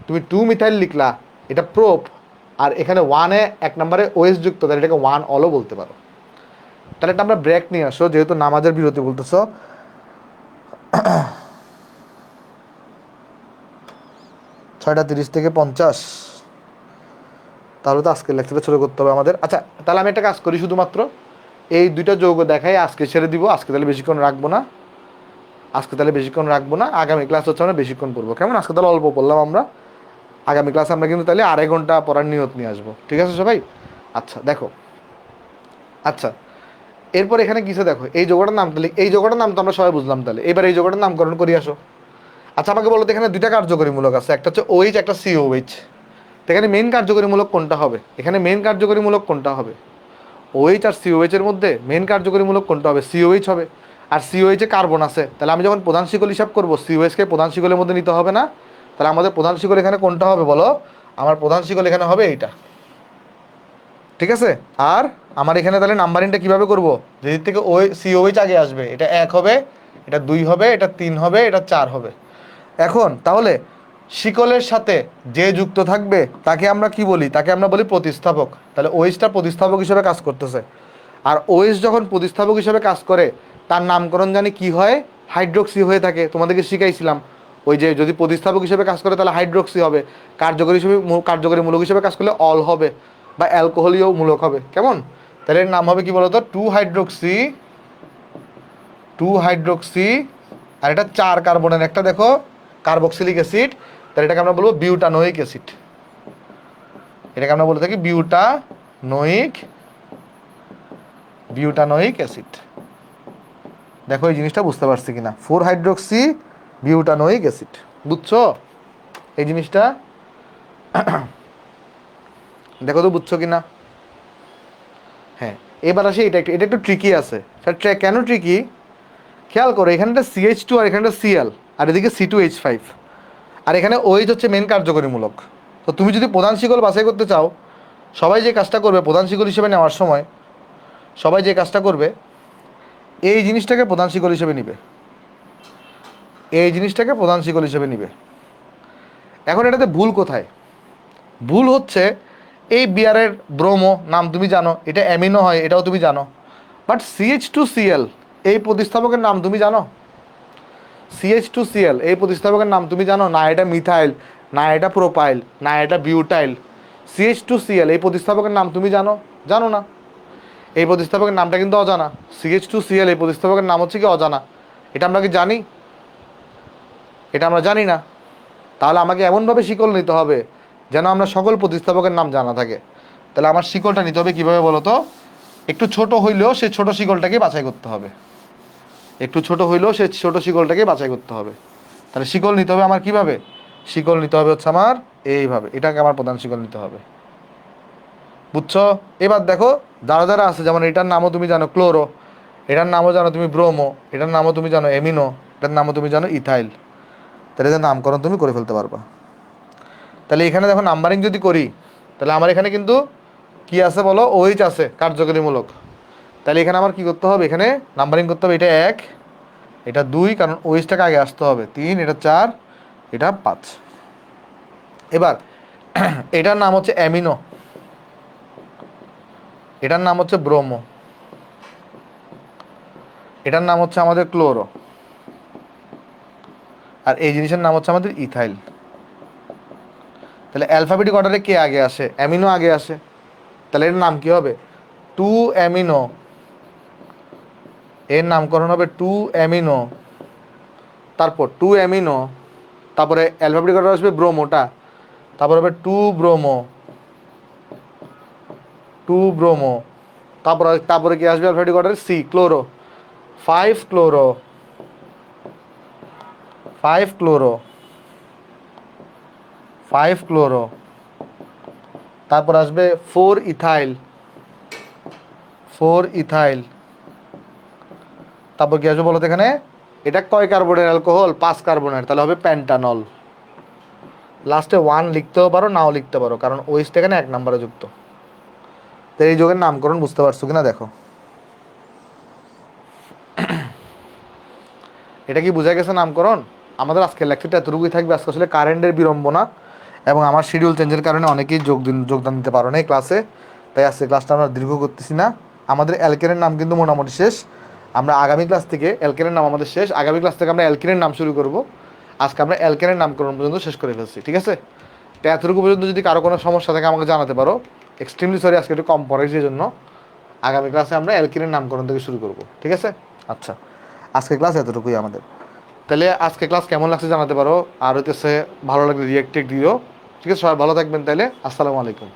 তুমি 2 মিথাইল লিখলা, এটা প্রোপ, আর এখানে 1-এ 1 নম্বরে ওএস যুক্ত, তাহলে এটাকে 1 অলও বলতে পারো। তাহলে এটা আমরা ব্রেক নিয়ে আসো, যেহেতু নামাজের বিরতি বলতেছো। 6:30 থেকে 50, তাহলে তো আজকের লেকচারটা শুরু করতে হবে আমাদের। আচ্ছা, তাহলে আমি একটা কাজ করি, শুধুমাত্র এই 2টা যৌগ দেখাই আজকে ছেড়ে দিব। আজকে তাহলে বেশিক্ষণ রাখবো না, আগামী ক্লাস হচ্ছে আমরা বেশিক্ষণ পড়বো, কেমন? আজকে তাহলে অল্প পড়লাম আমরা, আগামী ক্লাসে আমরা কিন্তু তাহলে 2.5 ঘন্টা পড়ার নিয়ত নিয়ে আসবো, ঠিক আছে সবাই? আচ্ছা দেখো, আচ্ছা এরপর এখানে কিছু দেখো, এই যৌগটার নাম, তাহলে এই যৌগটার নাম তো আমরা সবাই বুঝলাম, তাহলে এবার এই যৌগটার নামকরণ করি আসো। আচ্ছা আমাকে বলো তো, এখানে 2টা কার্যকরীমূলক আছে, একটা হচ্ছে OH, একটা COH। তো এখানে মেইন কার্যকরীমূলক কোনটা হবে? এখানে মেইন কার্যকরীমূলক কোনটা হবে? OH আর COH এর মধ্যে মেইন কার্যকরীমূলক কোনটা হবে? COH হবে। আর COH এ কার্বন আছে, তাহলে আমি যখন প্রধান শিকল হিসাব করবো, COH কে প্রধান শিকলের মধ্যে নিতে হবে না? তাহলে আমাদের প্রধান শিকল এখানে কোনটা হবে বলো? আমার প্রধান শিকল এখানে হবে এইটা, ঠিক আছে? আর আমার এখানে তাহলে নাম্বারিংটা কিভাবে করব? যেদিক থেকে COH আগে আসবে, এটা 1 হবে, এটা 2 হবে, এটা 3 হবে, এটা 4 হবে। এখন তাহলে শিকলের সাথে যে যুক্ত থাকবে তাকে আমরা কি বলি? তাকে আমরা বলি প্রতিস্থাপক। তাহলে OHটা প্রতিস্থাপক হিসেবে কাজ করতেছে। আর OH যখন প্রতিস্থাপক হিসেবে কাজ করে, তার নামকরণ জানি কি হয়? হাইড্রোক্সি হয়ে থাকে। তোমাদেরকে শিখাইছিলাম, ওই যে যদি প্রতিস্থাপক হিসেবে কাজ করে তাহলে হাইড্রোক্সি হবে, কার্যকরী মূলক হিসেবে কাজ করলে অল হবে, বা অ্যালকোহলীয় মূলক হবে, কেমন? তাহলে এর নাম হবে কি বলতো? 2 হাইড্রোক্সি, 2 হাইড্রোক্সি, আর এটা 4 কার্বনের একটা দেখো কার্বক্সিলিক অ্যাসিড, তাহলে এটাকে আমরা বলবো বিউটানোয়িক অ্যাসিড। এটাকে আমরা বলে থাকি বিউটানোয়িক অ্যাসিড। দেখো এই জিনিসটা বুঝতে পারছি কিনা? 4 হাইড্রোক্সি বিউটানোয়িক অ্যাসিড, বুঝছো এই জিনিসটা? দেখো তো বুঝছো কিনা? হ্যাঁ, এবার আসি, এটা একটু ট্রিকি আছে। কেন ট্রিকি? খেয়াল করো, এখানটা CH2 আর এখানটা Cl, আর এদিকে C2H5, আর এখানে OH হচ্ছে মেন কার্যকরীমূলক। তো তুমি যদি প্রধান শিকল বাছাই করতে চাও, সবাই যে কাজটা করবে প্রধান শিকল হিসেবে নেওয়ার সময়, সবাই যে কাজটা করবে, এই জিনিসটাকে প্রধান শিকল হিসেবে নিবে, এই জিনিসটাকে প্রধান শিকল হিসেবে নিবে। এখন এটাতে ভুল কোথায়? ভুল হচ্ছে এই বিয়ারের ব্রোমো নাম তুমি জানো, এটা অ্যামিনো হয়, এটাও তুমি জানো, বাট CH2Cl এই প্রতিস্থাপকের নাম তুমি জানো? CH2Cl এই প্রতিস্থাপকের নাম তুমি জানো? না এটা মিথাইল, না এটা প্রোপাইল, না এটা বিউটাইল। CH2Cl এই প্রতিস্থাপকের নাম তুমি জানো? জানো না। এই প্রতিস্থাপকের নামটা কিন্তু অজানা। CH2Cl এই প্রতিস্থাপকের নাম হচ্ছে কি অজানা। এটা আমরা কি জানি? এটা আমরা জানি না। তাহলে আমাকে এমনভাবে শিকল নিতে হবে যেন আমরা সকল প্রতিস্থাপকের নাম জানা থাকে। তাহলে আমার শিকলটা নিতে হবে কীভাবে বলো তো? একটু ছোট হইলেও সেই ছোট শিকলটাকে বাছাই করতে হবে, একটু ছোট হইলেও সেই ছোট শিকলটাকে বাছাই করতে হবে। তাহলে শিকল নিতে হবে আমার কিভাবে? শিকল নিতে হবে হচ্ছে আমার এইভাবে, এটাকে আমার প্রধান শিকল নিতে হবে, বুঝছো? এবার দেখো যারা যারা আছে, যেমন এটার নামও তুমি জানো ক্লোরো, এটার নামও জানো তুমি ব্রোমো, এটার নামও তুমি জানো এমিনো, এটার নামও তুমি জানো ইথাইল। তাহলে এদের নামকরণ তুমি করে ফেলতে পারবা। তাহলে এখানে দেখো নাম্বারিং যদি করি, তাহলে আমার এখানে কিন্তু কি আছে বলো? OH আছে কার্যকরীমূলক। তাহলে এখানে আমার কি করতে হবে? এখানে নাম্বারিং করতে হবে, এটা 1, এটা 2, কারণ OHটাকে আগে আসতে হবে, 3, এটা 4, এটা 5। এবার এটার নাম হচ্ছে অ্যামিনো, এটার নাম হচ্ছে ব্রোমো, এটার নাম হচ্ছে আমাদের ক্লোরো, আর এই জিনিসের নাম হচ্ছে আমাদের ইথাইল। তাহলে অ্যালফাবেটিক অর্ডারে কে আগে আসে? অ্যামিনো আগে আসে। তাহলে এর নাম কি হবে? 2 অ্যামিনো, এর নামকরণ হবে 2 অ্যামিনো, তারপর 2 অ্যামিনো, তারপরে অ্যালফাবেটিক অর্ডার আসবে ব্রোমোটা, তারপর হবে 2 ব্রোমো, টু ব্রোমো, তারপরে কি আসবে অ্যালফাবেটিক অর্ডারে? C chloro, five chloro, five chloro, five chloro, তারপর আসবে ফোর ইথাইল, ফোর ইথাইল, তারপর কি আসবে বলো তো এখানে? এটা কয় কার্বনের অ্যালকোহল? 5 কার্বনের, তাহলে হবে প্যান্টানল। লাস্টে 1 লিখতেও পারো, নাও লিখতে পারো, কারণ ওইসটা এখানে 1 নম্বরে যুক্ত। তো এই যোগের নামকরণ বুঝতে পারছো কিনা দেখো। এটা কি বোঝা গেছে নামকরণ? আমাদের আজকের লেকচারটা এতটুকুই থাকবে। আজকে আসলে কারেন্টের বিড়ম্বনা এবং আমার শিডিউল চেঞ্জের কারণে অনেকেই যোগদান দিতে পারো না এই ক্লাসে, তাই আজকে ক্লাসটা আমরা দীর্ঘ করতেছি না। আমাদের অ্যালকেনের নাম কিন্তু মোটামুটি শেষ। আমরা আগামী ক্লাস থেকে অ্যালকেনের নাম আমাদের শেষ, আগামী ক্লাস থেকে আমরা অ্যালকেনের নাম শুরু করব। আজকে আমরা অ্যালকেনের নামকরণ পর্যন্ত শেষ করে ফেলছি, ঠিক আছে? তো এতটুকু পর্যন্ত যদি কারো কোনো সমস্যা থাকে আমাকে জানাতে পারো। এক্সট্রিমলি সরি, আজকে একটু কম পড়াইছি, এই জন্য আগামী ক্লাসে আমরা অ্যালকেনের নামকরণ থেকে শুরু করব, ঠিক আছে? আচ্ছা, আজকে ক্লাস এতটুকুই আমাদের। তাহলে আজকে ক্লাস কেমন লাগছে জানাতে পারো, আর হইতেছে ভালো লাগলে রিয়েক্ট দিও, ঠিক আছে? সবাই ভালো থাকবেন, তাহলে আসসালামু আলাইকুম।